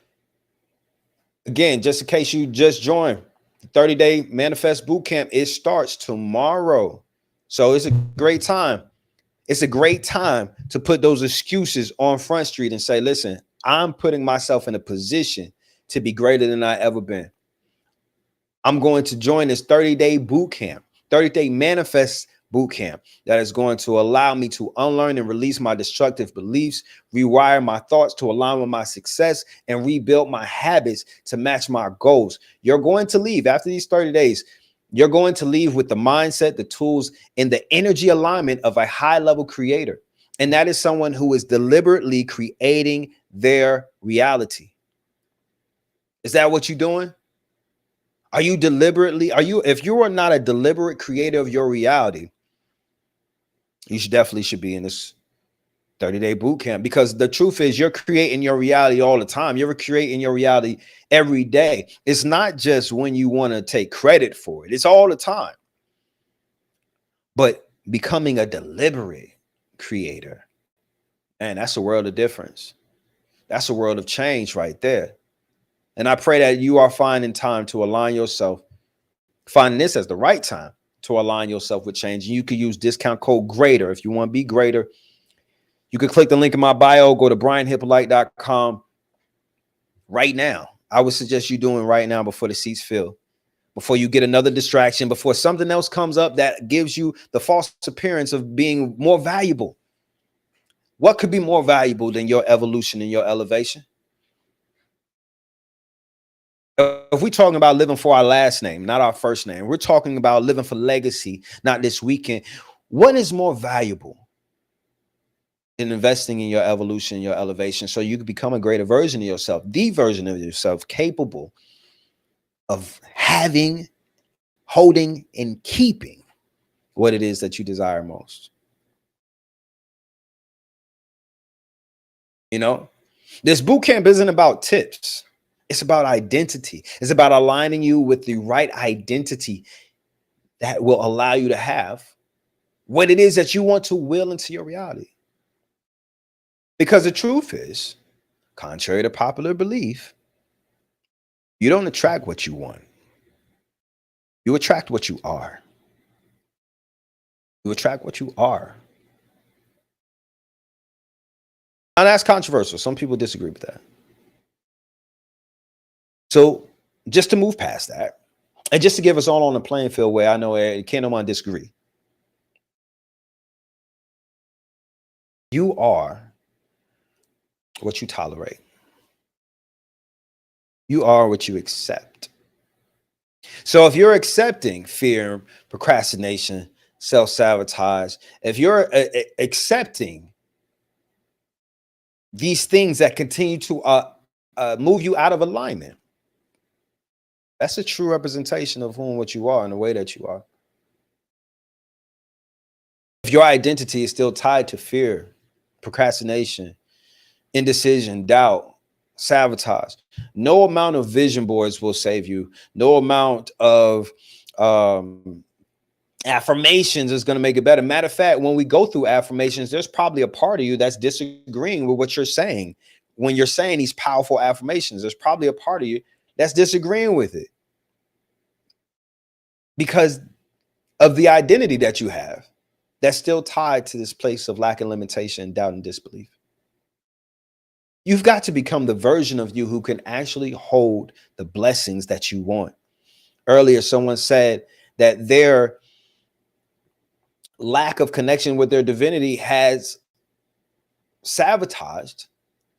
Again, just in case you just joined, the 30-day manifest boot camp, it starts tomorrow. So it's a great time. It's a great time to put those excuses on Front Street and say, listen, I'm putting myself in a position to be greater than I ever been. I'm going to join this 30-day boot camp, 30-day manifest boot camp that is going to allow me to unlearn and release my destructive beliefs, rewire my thoughts to align with my success, and rebuild my habits to match my goals. You're going to leave after these 30 days. You're going to leave with the mindset, the tools, and the energy alignment of a high-level creator. And that is someone who is deliberately creating their reality. Is that what you're doing? Are you deliberately, if you are not a deliberate creator of your reality, you should be in this 30-day boot camp, because the truth is you're creating your reality all the time. You're creating your reality every day. It's not just when you want to take credit for it. It's all the time. But becoming a deliberate creator, man, that's a world of difference. That's a world of change right there. And I pray that you are finding time to align yourself, finding this as the right time to align yourself with change. And you could use discount code GREATER if you want to be greater. You can click the link in my bio, go to brianhyppolite.com right now. I would suggest you doing right now before the seats fill, before you get another distraction, before something else comes up that gives you the false appearance of being more valuable. What could be more valuable than your evolution and your elevation? If we're talking about living for our last name, not our first name, we're talking about living for legacy, not this weekend. What is more valuable in investing in your evolution, your elevation, so you can become a greater version of yourself, the version of yourself capable of having, holding, and keeping what it is that you desire most? You know, this boot camp isn't about tips. It's about identity. It's about aligning you with the right identity that will allow you to have what it is that you want to will into your reality. Because the truth is, contrary to popular belief, you don't attract what you want. You attract what you are. You attract what you are. Now that's controversial. Some people disagree with that. So just to move past that, and just to give us all on the playing field where I know can't no one disagree. You are what you tolerate. You are what you accept. So if you're accepting fear, procrastination, self-sabotage, if you're accepting these things that continue to move you out of alignment, that's a true representation of who and what you are and the way that you are. If your identity is still tied to fear, procrastination, indecision, doubt, sabotage, no amount of vision boards will save you. No amount of affirmations is going to make it better. Matter of fact, when we go through affirmations, there's probably a part of you that's disagreeing with what you're saying. When you're saying these powerful affirmations, there's probably a part of you that's disagreeing with it because of the identity that you have that's still tied to this place of lack and limitation, doubt and disbelief. You've got to become the version of you who can actually hold the blessings that you want. Earlier, someone said that their lack of connection with their divinity has sabotaged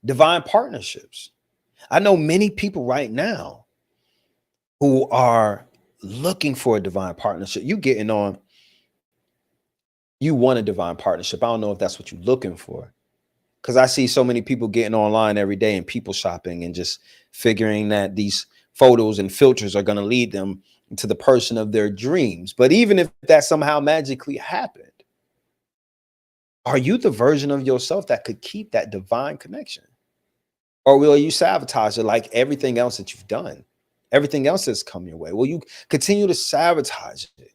divine partnerships. I know many people right now who are looking for a divine partnership. You want a divine partnership. I don't know if that's what you're looking for. Because I see so many people getting online every day and people shopping and just figuring that these photos and filters are going to lead them to the person of their dreams. But even if that somehow magically happened, are you the version of yourself that could keep that divine connection? Or will you sabotage it like everything else that you've done? Everything else that's come your way? Will you continue to sabotage it?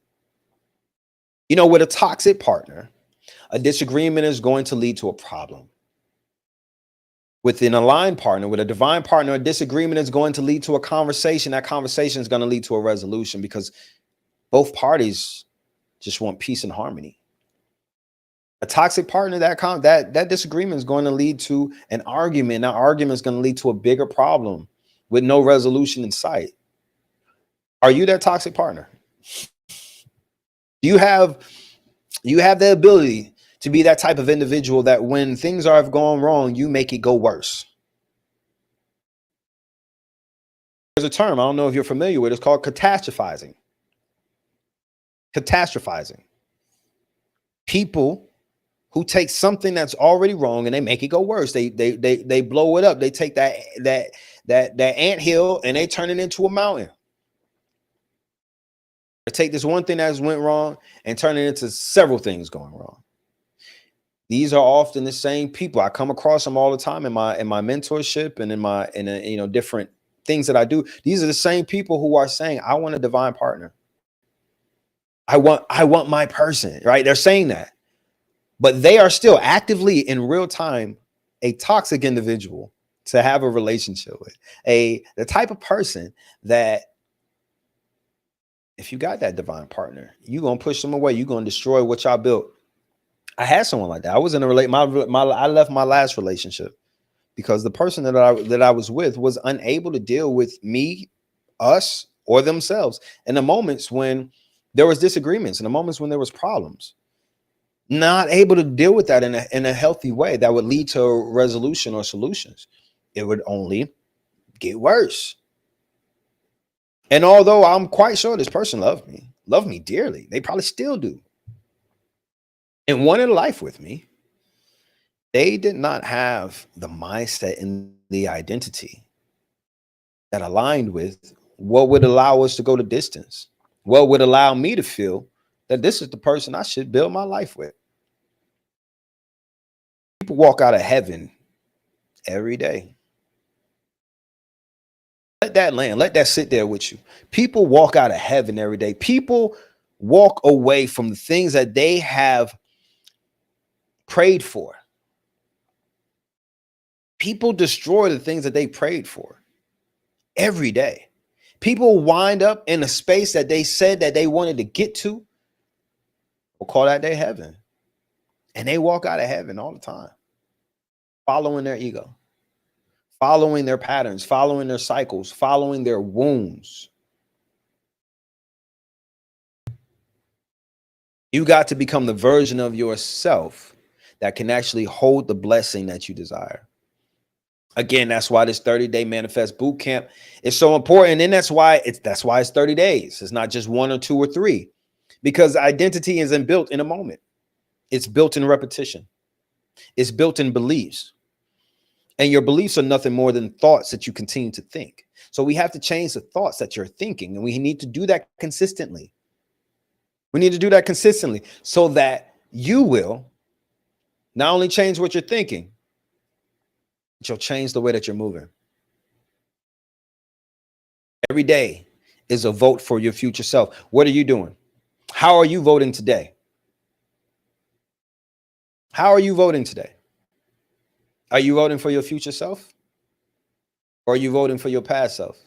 You know, with a toxic partner, a disagreement is going to lead to a problem. With an aligned partner, with a divine partner, a disagreement is going to lead to a conversation. That conversation is going to lead to a resolution because both parties just want peace and harmony. A toxic partner, that disagreement is going to lead to an argument. That argument is going to lead to a bigger problem with no resolution in sight. Are you that toxic partner? You have the ability to be that type of individual that when things have gone wrong, you make it go worse. There's a term, I don't know if you're familiar with, it's called catastrophizing. Catastrophizing. People who take something that's already wrong and they make it go worse. They blow it up. They take that anthill and they turn it into a mountain. They take this one thing that went wrong and turn it into several things going wrong. These are often the same people. I come across them all the time in my mentorship and in different things that I do. These are the same people who are saying, I want a divine partner. I want my person, right? They're saying that, but they are still actively in real time a toxic individual to have a relationship with, the type of person that if you got that divine partner, you're going to push them away. You're going to destroy what y'all built. I had someone like that. I was in a I left my last relationship because the person that I was with was unable to deal with me, us, or themselves in the moments when there was disagreements, in the moments when there was problems. Not able to deal with that in a healthy way that would lead to a resolution or solutions. It would only get worse. And although I'm quite sure this person loved me dearly, they probably still do, and wanted a life with me, they did not have the mindset and the identity that aligned with what would allow us to go the distance, what would allow me to feel that this is the person I should build my life with. People walk out of heaven every day. Let that land, let that sit there with you. People walk out of heaven every day. People walk away from the things that they have prayed for. People destroy the things that they prayed for every day. People wind up in a space that they said that they wanted to get to. We'll call that their heaven. And they walk out of heaven all the time, following their ego, following their patterns, following their cycles, following their wounds. You got to become the version of yourself that can actually hold the blessing that you desire. Again, that's why this 30-day manifest boot camp is so important. And that's why it's 30 days. It's not just 1 or 2 or 3, because identity isn't built in a moment. It's built in repetition. It's built in beliefs. And your beliefs are nothing more than thoughts that you continue to think. So we have to change the thoughts that you're thinking. And we need to do that consistently. We need to do that consistently so that you will not only change what you're thinking, but you'll change the way that you're moving. Every day is a vote for your future self. What are you doing? How are you voting today? How are you voting today? Are you voting for your future self? Or are you voting for your past self?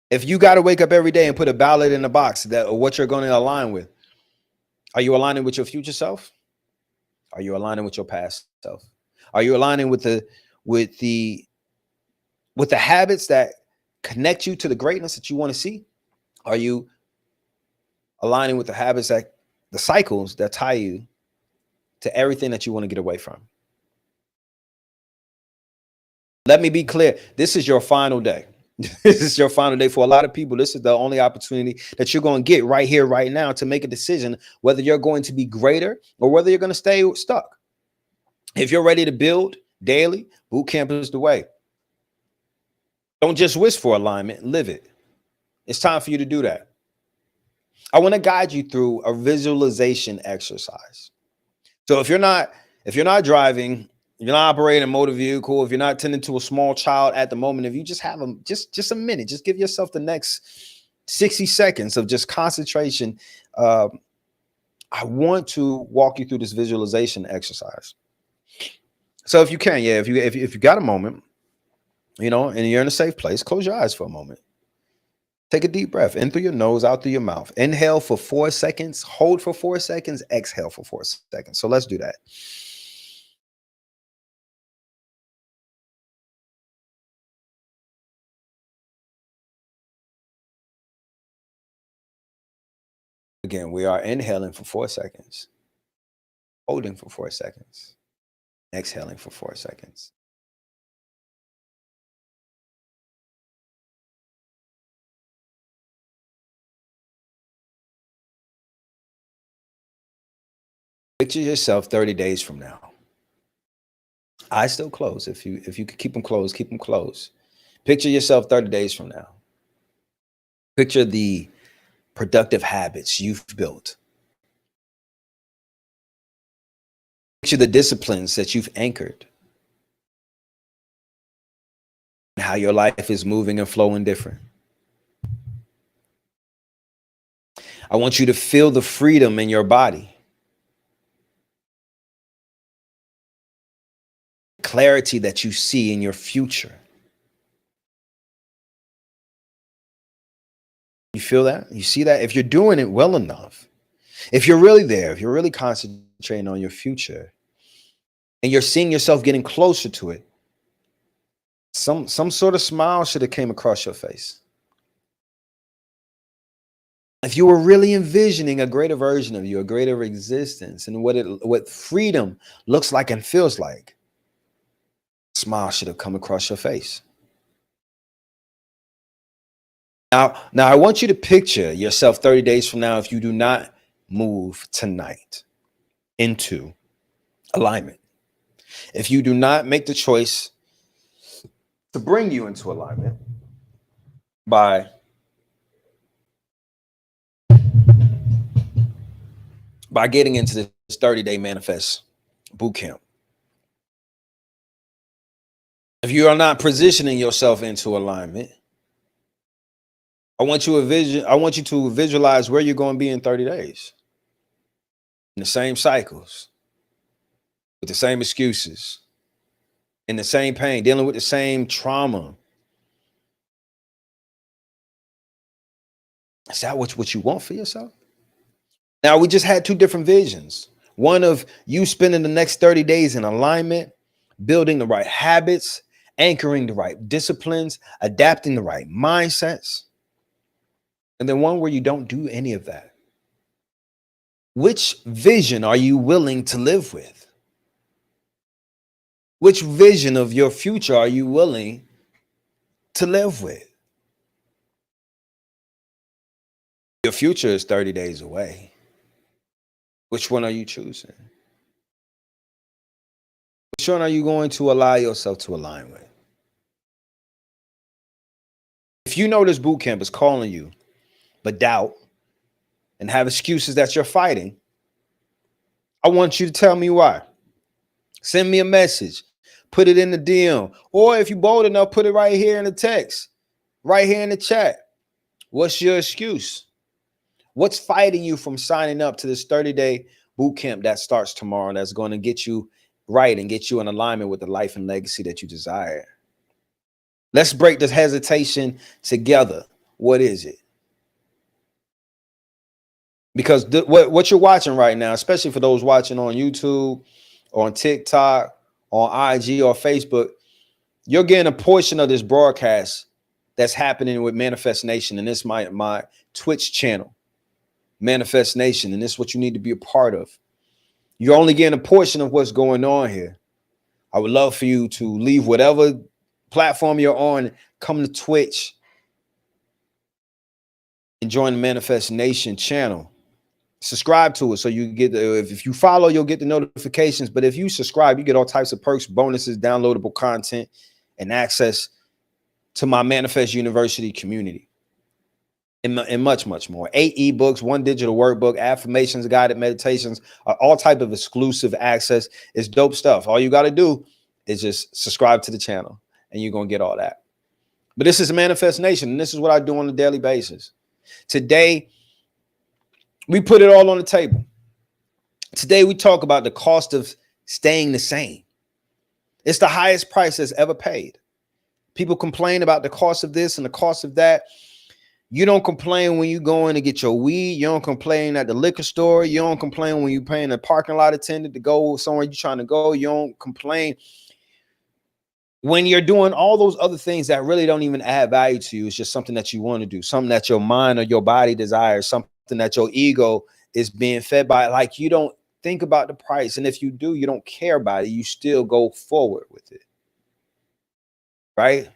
If you got to wake up every day and put a ballot in the box that what you're going to align with, are you aligning with your future self? Are you aligning with your past self? Are you aligning with the habits that connect you to the greatness that you want to see? Are you aligning with the habits the cycles that tie you to everything that you want to get away from? Let me be clear. This is your final day. This is your final day. For a lot of people, this is the only opportunity that you're going to get right here, right now, to make a decision whether you're going to be greater or whether you're going to stay stuck. If you're ready to build daily, boot camp is the way. Don't just wish for alignment, live it. It's time for you to do that. I want to guide you through a visualization exercise. So if you're not driving, if you're not operating a motor vehicle, if you're not tending to a small child at the moment, if you just have just a minute, just give yourself the next 60 seconds of just concentration. I want to walk you through this visualization exercise. So if you can, if you got a moment, and you're in a safe place, close your eyes for a moment. Take a deep breath in through your nose, out through your mouth. Inhale for 4 seconds, hold for 4 seconds, exhale for 4 seconds. So let's do that. Again, we are inhaling for 4 seconds, holding for 4 seconds, exhaling for 4 seconds. Picture yourself 30 days from now. Eyes still closed. If you could keep them closed, keep them closed. Picture yourself 30 days from now. Picture the productive habits you've built. Picture the disciplines that you've anchored. And how your life is moving and flowing different. I want you to feel the freedom in your body. Clarity that you see in your future. You feel that? You see that? If you're doing it well enough, if you're really there, if you're really concentrating on your future, and you're seeing yourself getting closer to it, some sort of smile should have came across your face. If you were really envisioning a greater version of you, a greater existence, and what freedom looks like and feels like, smile should have come across your face. Now I want you to picture yourself 30 days from now if you do not move tonight into alignment. If you do not make the choice to bring you into alignment by getting into this 30-day manifest boot camp. If you are not positioning yourself into alignment, I want you to visualize where you're going to be in 30 days. In the same cycles, with the same excuses, in the same pain, dealing with the same trauma. Is that what you want for yourself? Now, we just had two different visions. One of you spending the next 30 days in alignment, building the right habits, anchoring the right disciplines, adapting the right mindsets. And then one where you don't do any of that. Which vision are you willing to live with? Which vision of your future are you willing to live with? Your future is 30 days away. Which one are you choosing? Which one are you going to allow yourself to align with? If you know this boot camp is calling you, but doubt and have excuses that you're fighting, I want you to tell me why. Send me a message, put it in the DM, or if you're bold enough, put it right here in the text, right here in the chat. What's your excuse? What's fighting you from signing up to this 30-day boot camp that starts tomorrow, that's going to get you right and get you in alignment with the life and legacy that you desire? Let's break this hesitation together. What is it? Because what you're watching right now, especially for those watching on YouTube, or on TikTok, on IG or Facebook, you're getting a portion of this broadcast that's happening with Manifest Nation. And this is my Twitch channel, Manifest Nation. And this is what you need to be a part of. You're only getting a portion of what's going on here. I would love for you to leave whatever platform you're on come to Twitch and join the Manifest Nation channel. Subscribe to it so you get if you follow, you'll get the notifications. But if you subscribe, you get all types of perks, bonuses, downloadable content, and access to my Manifest University community. And much, much more. 8 eBooks, 1 digital workbook, affirmations, guided meditations, all type of exclusive access. It's dope stuff. All you got to do is just subscribe to the channel and you're going to get all that. But this is a Manifest Nation, and this is what I do on a daily basis. Today, we put it all on the table. Today, we talk about the cost of staying the same. It's the highest price that's ever paid. People complain about the cost of this and the cost of that. You don't complain when you go in to get your weed. You don't complain at the liquor store. You don't complain when you're paying a parking lot attendant to go somewhere you're trying to go. You don't complain when you're doing all those other things that really don't even add value to you. It's just something that you want to do, something that your mind or your body desires, something that your ego is being fed by. Like, you don't think about the price. And if you do, you don't care about it. You still go forward with it. Right?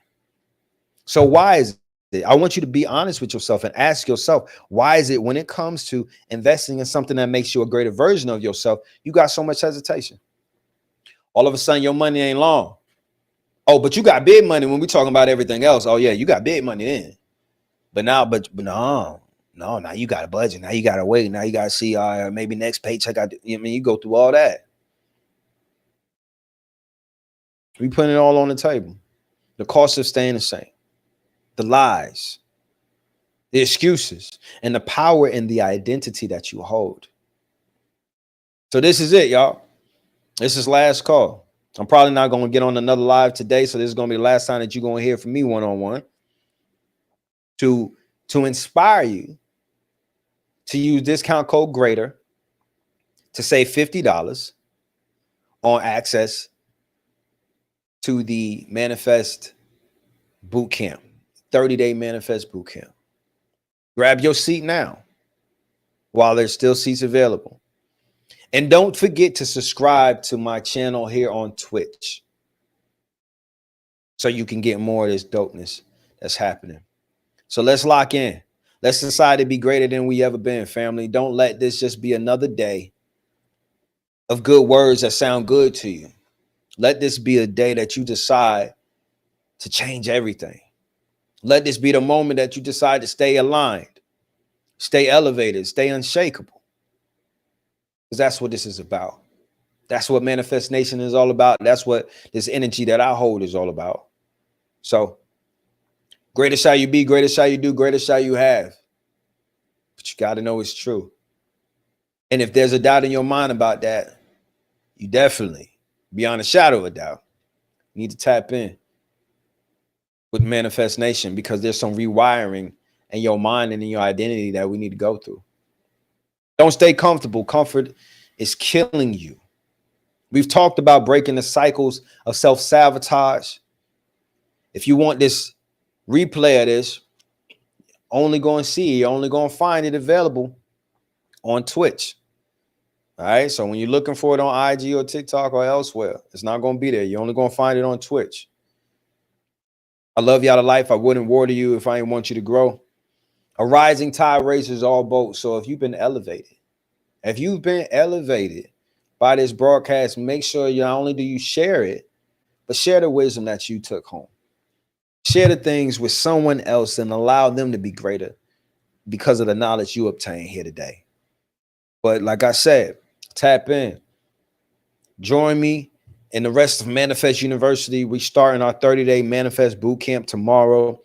So why is it? I want you to be honest with yourself and ask yourself, why is it when it comes to investing in something that makes you a greater version of yourself, you got so much hesitation? All of a sudden, your money ain't long. Oh, but you got big money when we talking about everything else. Oh, yeah, you got big money then. But now you got a budget. Now you got to wait. Now you got to see maybe next paycheck. You go through all that. We putting it all on the table. The cost of staying the same. The lies, the excuses, and the power in the identity that you hold. So this is it, y'all. This is last call. I'm probably not going to get on another live today, so this is going to be the last time that you're going to hear from me one-on-one to inspire you to use discount code GREATER to save $50 on access to the Manifest Bootcamp. 30-day Manifest Bootcamp. Grab your seat now while there's still seats available. And don't forget to subscribe to my channel here on Twitch so you can get more of this dopeness that's happening. So let's lock in. Let's decide to be greater than we ever been, family. Don't let this just be another day of good words that sound good to you. Let this be a day that you decide to change everything. Let this be the moment that you decide to stay aligned, stay elevated, stay unshakable. Because that's what this is about. That's what manifestation is all about. That's what this energy that I hold is all about. So, greater shall you be, greater shall you do, greater shall you have. But you got to know it's true. And if there's a doubt in your mind about that, you definitely, beyond a shadow of a doubt, need to tap in with manifestation, because there's some rewiring in your mind and in your identity that we need to go through. Don't stay comfortable. Comfort is killing you. We've talked about breaking the cycles of self-sabotage. If you want this replay of this, only going to see, you're only going to find it available on Twitch. All right. So when you're looking for it on IG or TikTok or elsewhere, it's not going to be there. You're only going to find it on Twitch. I love y'all to life. I wouldn't water you if I didn't want you to grow. A rising tide raises all boats. So if you've been elevated, by this broadcast, make sure not only do you share it, but share the wisdom that you took home. Share the things with someone else and allow them to be greater because of the knowledge you obtained here today. But like I said, tap in. Join me and the rest of Manifest University. We starting our 30-day Manifest Bootcamp tomorrow.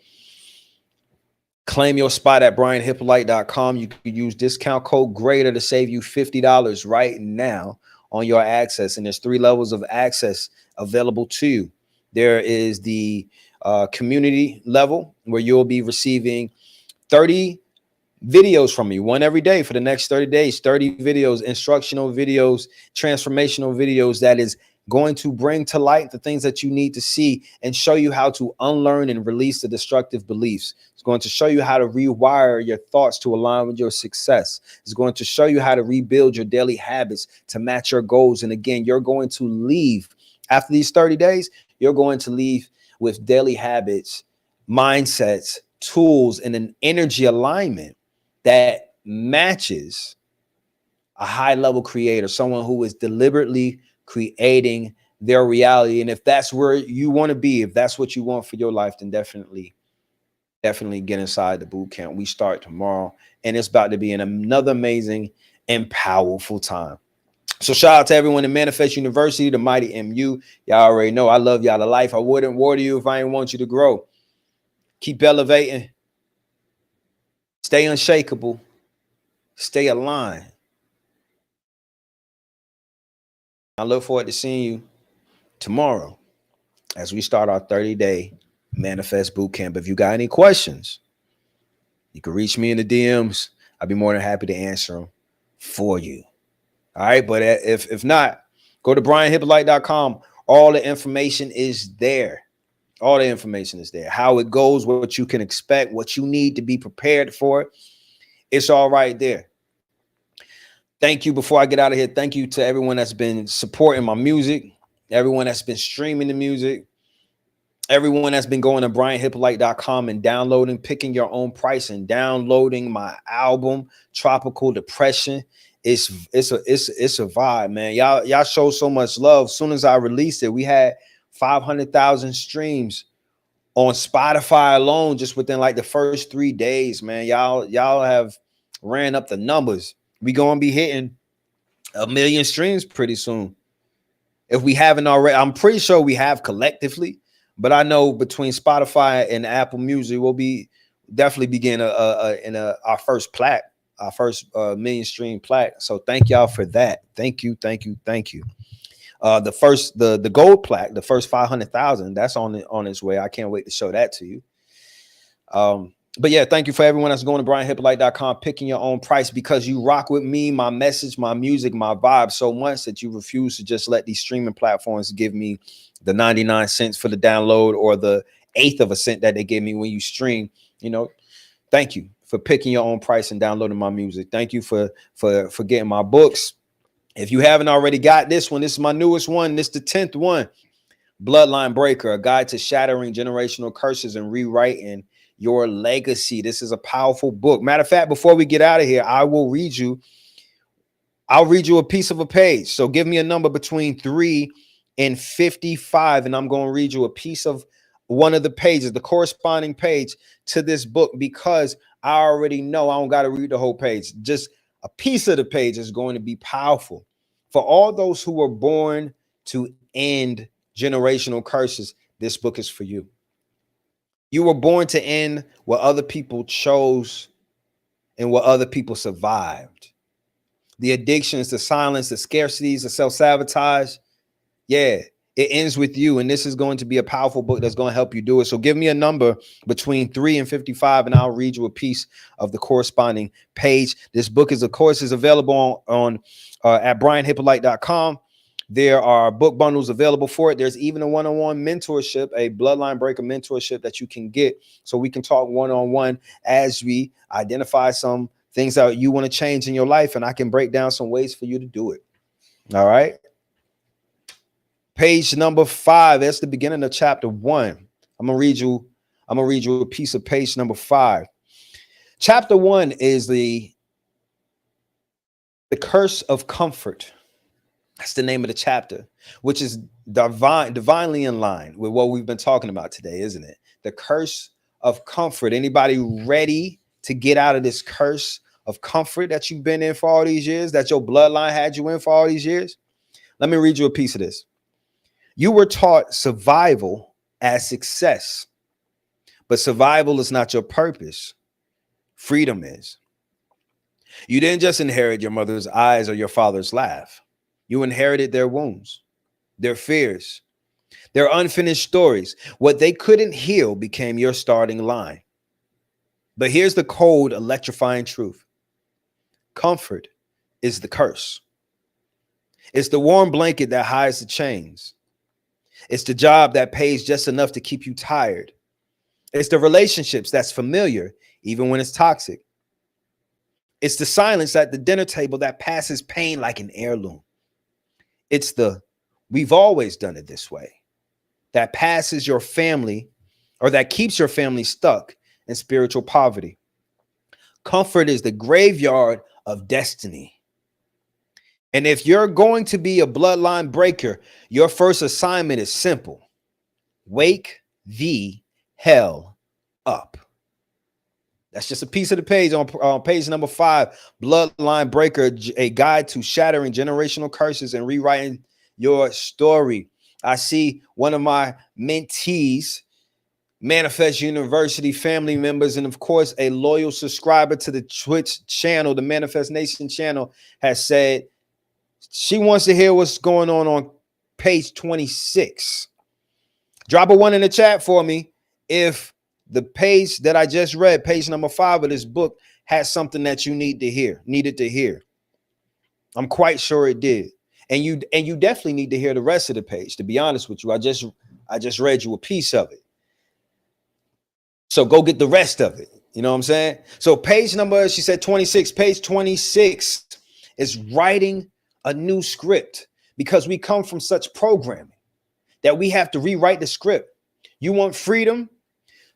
Claim your spot at brianhyppolite.com. You can use discount code GREATER to save you $50 right now on your access. And there's 3 levels of access available to you. There is the community level where you'll be receiving 30 videos from me, one every day for the next 30 days, 30 videos, instructional videos, transformational videos that is going to bring to light the things that you need to see and show you how to unlearn and release the destructive beliefs. It's going to show you how to rewire your thoughts to align with your success. It's going to show you how to rebuild your daily habits to match your goals. And again, you're going to leave after these 30 days, you're going to leave with daily habits mindsets, tools, and an energy alignment that matches a high level creator, someone who is deliberately creating their reality. And if that's where you want to be, if that's what you want for your life, then definitely get inside the boot camp. We start tomorrow, and it's about to be another amazing and powerful time. So shout out to everyone in Manifest University, the mighty MU. Y'all already know I love y'all to life. I wouldn't water you if I didn't want you to grow. Keep elevating. Stay unshakable. Stay aligned. I look forward to seeing you tomorrow as we start our 30-day Manifest Bootcamp. If you got any questions, you can reach me in the DMs. I'd be more than happy to answer them for you. All right. But if not, go to brianhyppolite.com. All the information is there. All the information is there. How it goes, what you can expect, what you need to be prepared for. It's all right there. Thank you. Before I get out of here, thank you to everyone that's been supporting my music, everyone that's been streaming the music, everyone that's been going to brianhyppolite.com and downloading, picking your own price and downloading my album, Tropical Depression. It's a vibe, man. Y'all show so much love. As soon as I released it, we had 500,000 streams on Spotify alone, just within like the first 3 days, man. Y'all have ran up the numbers. We gonna be hitting 1 million streams pretty soon. If we haven't already, I'm pretty sure we have collectively, but I know between Spotify and Apple Music, we'll be definitely begin our first plaque, our first million stream plaque. So thank y'all for that. Thank you. The gold plaque, the first 500,000, that's on its way. I can't wait to show that to you. But yeah, thank you for everyone that's going to brianhyppolite.com, picking your own price, because you rock with me, my message, my music, my vibe so much that you refuse to just let these streaming platforms give me the 99 cents for the download or the eighth of a cent that they give me when you stream. You know, thank you for picking your own price and downloading my music. Thank you for getting my books. If you haven't already got this one, this is my newest one. This is the 10th one. Bloodline Breaker, a guide to shattering generational curses and rewriting your legacy. This is a powerful book. Matter of fact, before we get out of here, I'll read you a piece of a page. So give me a number between 3 and 55, and I'm going to read you a piece of one of the pages, the corresponding page to this book, because I already know I don't got to read the whole page. Just a piece of the page is going to be powerful. For all those who were born to end generational curses, this book is for you. You were born to end what other people chose and what other people survived. The addictions, the silence, the scarcities, the self-sabotage. Yeah, it ends with you. And this is going to be a powerful book that's going to help you do it. So give me a number between 3 and 55, and I'll read you a piece of the corresponding page. This book is, of course, available on at brianhyppolite.com. There are book bundles available for it. There's even a one-on-one mentorship, a Bloodline Breaker mentorship that you can get, so we can talk one-on-one as we identify some things that you want to change in your life, and I can break down some ways for you to do it. All right. Page number 5. That's the beginning of chapter 1. I'm gonna read you a piece of page number 5. Chapter 1 is the curse of comfort. That's the name of the chapter, which is divinely in line with what we've been talking about today, isn't it? The curse of comfort. Anybody ready to get out of this curse of comfort that you've been in for all these years, that your bloodline had you in for all these years? Let me read you a piece of this. You were taught survival as success, but survival is not your purpose. Freedom is. You didn't just inherit your mother's eyes or your father's laugh. You inherited their wounds, their fears, their unfinished stories. What they couldn't heal became your starting line. But here's the cold, electrifying truth. Comfort is the curse. It's the warm blanket that hides the chains. It's the job that pays just enough to keep you tired. It's the relationships that's familiar, even when it's toxic. It's the silence at the dinner table that passes pain like an heirloom. It's the "we've always done it this way" that passes your family or that keeps your family stuck in spiritual poverty. Comfort is the graveyard of destiny. And if you're going to be a bloodline breaker, your first assignment is simple. Wake the hell up. That's just a piece of the page on page number 5, Bloodline Breaker, a guide to shattering generational curses and rewriting your story. I see one of my mentees, Manifest University family members, and of course, a loyal subscriber to the Twitch channel, the Manifest Nation channel, has said she wants to hear what's going on page 26. Drop a 1 in the chat for me if the page that I just read, page number 5 of this book, has something that you needed to hear. I'm quite sure it did. And you definitely need to hear the rest of the page, to be honest with you. I just read you a piece of it. So go get the rest of it. You know what I'm saying? So page number, she said 26, page 26 is writing a new script, because we come from such programming that we have to rewrite the script. You want freedom?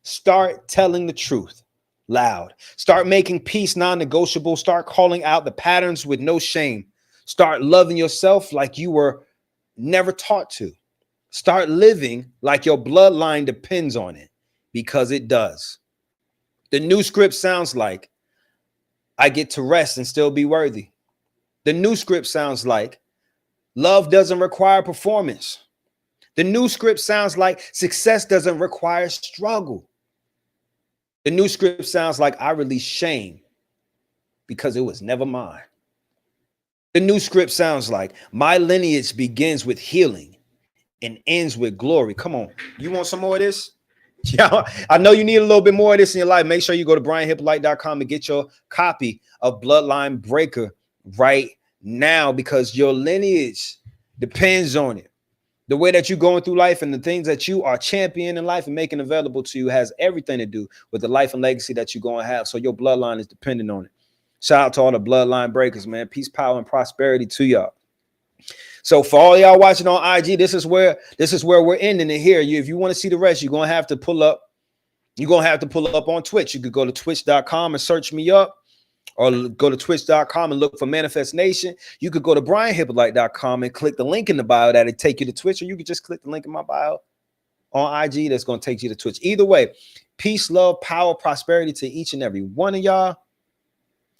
Start telling the truth loud. Start making peace non-negotiable. Start calling out the patterns with no shame. Start loving yourself like you were never taught to. Start living like your bloodline depends on it, because it does. The new script sounds like, I get to rest and still be worthy. The new script sounds like, love doesn't require performance. The new script sounds like, success doesn't require struggle. The new script sounds like, I release shame because it was never mine. The new script sounds like, my lineage begins with healing and ends with glory. Come on. You want some more of this? Yeah, I know you need a little bit more of this in your life. Make sure you go to brianhyppolite.com and get your copy of Bloodline Breaker right now, because your lineage depends on it. The way that you're going through life and the things that you are championing in life and making available to you has everything to do with the life and legacy that you're going to have. So your bloodline is dependent on it. Shout out to all the bloodline breakers, man. Peace, power, and prosperity to y'all. So for all y'all watching on IG, this is where we're ending it here. If you want to see the rest, you're going to have to pull up. You're going to have to pull up on Twitch. You could go to twitch.com and search me up, or go to twitch.com and look for Manifest Nation. You could go to brianhyppolite.com and click the link in the bio that'll take you to Twitch, or you could just click the link in my bio on IG that's going to take you to Twitch. Either way, peace, love, power, prosperity to each and every one of y'all.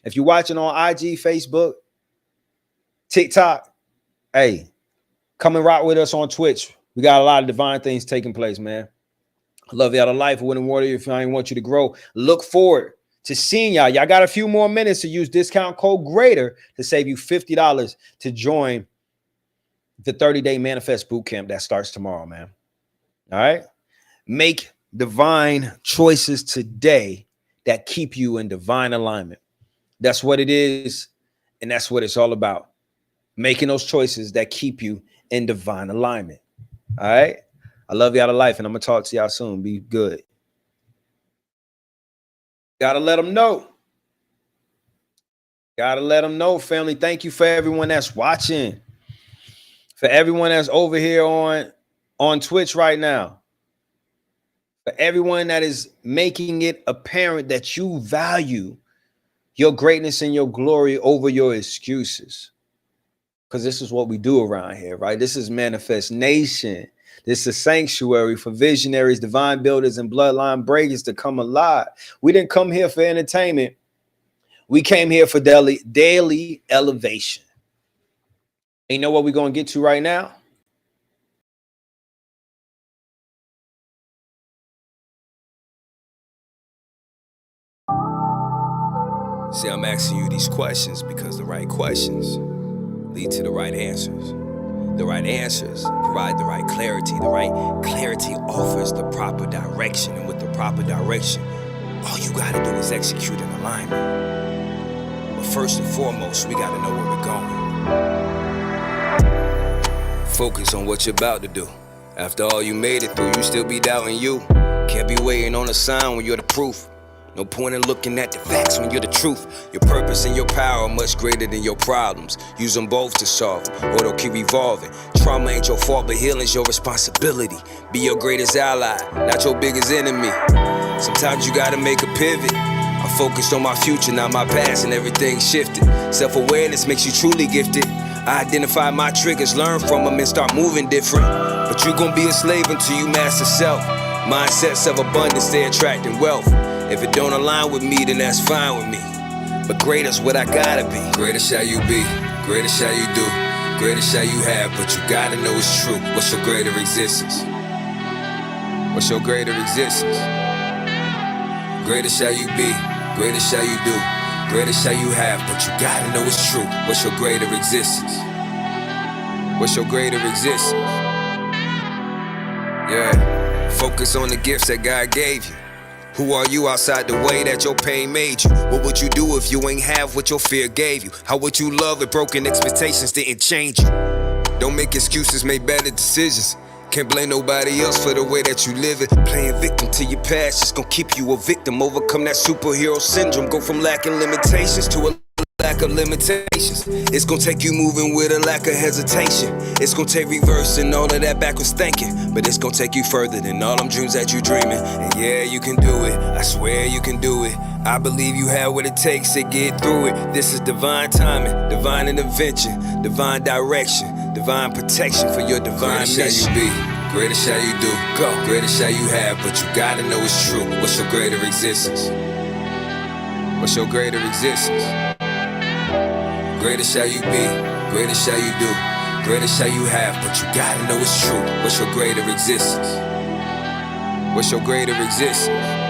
If you're watching on IG, Facebook, TikTok, hey, come and rock with us on Twitch. We got a lot of divine things taking place, man. I love y'all to life. Winning Warrior. If I want you to grow, look forward to seeing y'all. Y'all got a few more minutes to use discount code GREATER to save you $50 to join the 30-day Manifest Bootcamp that starts tomorrow, man. All right. Make divine choices today that keep you in divine alignment. That's what it is. And that's what it's all about. Making those choices that keep you in divine alignment. All right. I love y'all to life, and I'm going to talk to y'all soon. Be good. Gotta let them know. Gotta let them know, family. Thank you for everyone that's watching. For everyone that's over here on Twitch right now. For everyone that is making it apparent that you value your greatness and your glory over your excuses. Because this is what we do around here, right? This is Manifest Nation. This is a sanctuary for visionaries, divine builders, and bloodline breakers to come alive. We didn't come here for entertainment. We came here for daily elevation. And you know what we're going to get to right now? See, I'm asking you these questions because the right questions lead to the right answers. The right answers provide the right clarity. The right clarity offers the proper direction. And with the proper direction, all you got to do is execute an alignment. But first and foremost, we got to know where we're going. Focus on what you're about to do. After all you made it through, you still be doubting you. Can't be waiting on a sign when you're the proof. No point in looking at the facts when you're the truth. Your purpose and your power are much greater than your problems. Use them both to solve them, or they'll keep evolving. Trauma ain't your fault, but healing's your responsibility. Be your greatest ally, not your biggest enemy. Sometimes you gotta make a pivot. I'm focused on my future, not my past, and everything shifted. Self-awareness makes you truly gifted. I identify my triggers, learn from them, and start moving different. But you gon' be a slave until you master self. Mindsets of abundance, they attracting wealth. If it don't align with me, then that's fine with me. But greater's what I gotta be. Greater shall you be, greater shall you do, greater shall you have, but you gotta know it's true. What's your greater existence? What's your greater existence? Greater shall you be, greater shall you do, greater shall you have, but you gotta know it's true. What's your greater existence? What's your greater existence? Yeah, focus on the gifts that God gave you. Who are you outside the way that your pain made you? What would you do if you ain't have what your fear gave you? How would you love if broken expectations didn't change you? Don't make excuses, make better decisions. Can't blame nobody else for the way that you live it. Playing victim to your past just gon' keep you a victim. Overcome that superhero syndrome. Go from lacking limitations to a lack of limitations. It's gonna take you moving with a lack of hesitation. It's gonna take reversing all of that backwards thinking. But it's gonna take you further than all them dreams that you dreaming. And yeah, you can do it, I swear you can do it. I believe you have what it takes to get through it. This is divine timing, divine intervention, divine direction, divine protection for your divine mission. Greater shall you be, greater shall you do, go. Greater shall you have, but you gotta know it's true. What's your greater existence? What's your greater existence? Greater shall you be, greater shall you do, greater shall you have, but you gotta know it's true. What's your greater existence? What's your greater existence?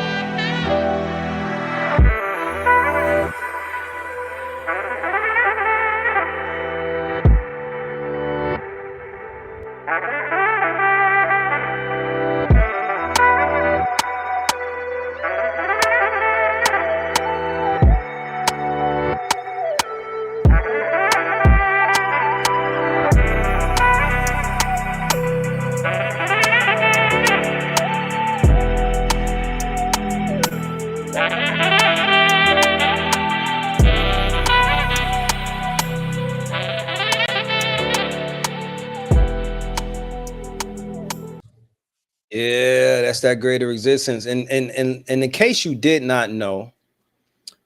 Yeah, that's that greater existence. And in case you did not know,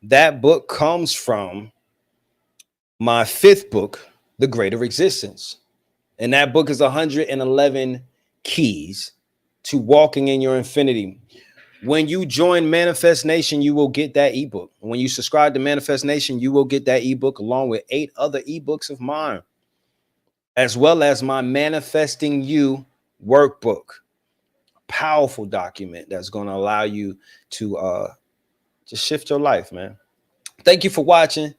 that book comes from my 5th book, The Greater Existence. And that book is 111 keys to walking in your infinity. When you join Manifest Nation, you will get that ebook. When you subscribe to Manifest Nation, you will get that ebook along with 8 other ebooks of mine, as well as my Manifesting You workbook. Powerful document that's going to allow you to just shift your life, man. Thank you for watching.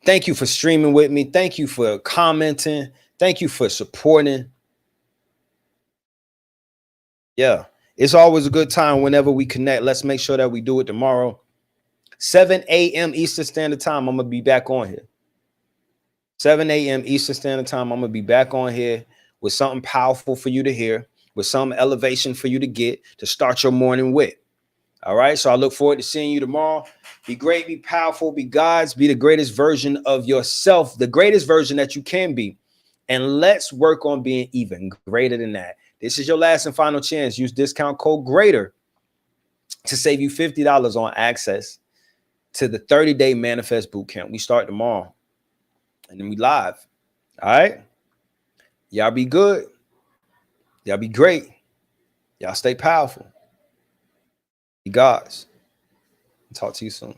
Thank you for streaming with me. Thank you for commenting. Thank you for supporting. Yeah, it's always a good time whenever we connect. Let's make sure that we do it tomorrow. 7 a.m. Eastern Standard Time, I'm going to be back on here. 7 a.m. Eastern Standard Time, I'm going to be back on here with something powerful for you to hear, with some elevation for you to get to start your morning with. All right. So I look forward to seeing you tomorrow. Be great, be powerful, be God's, be the greatest version of yourself, the greatest version that you can be. And let's work on being even greater than that. This is your last and final chance. Use discount code GREATER to save you $50 on access to the 30-day Manifest Bootcamp. We start tomorrow and then we live. All right. Y'all be good. Y'all be great. Y'all stay powerful. Be God's. Talk to you soon.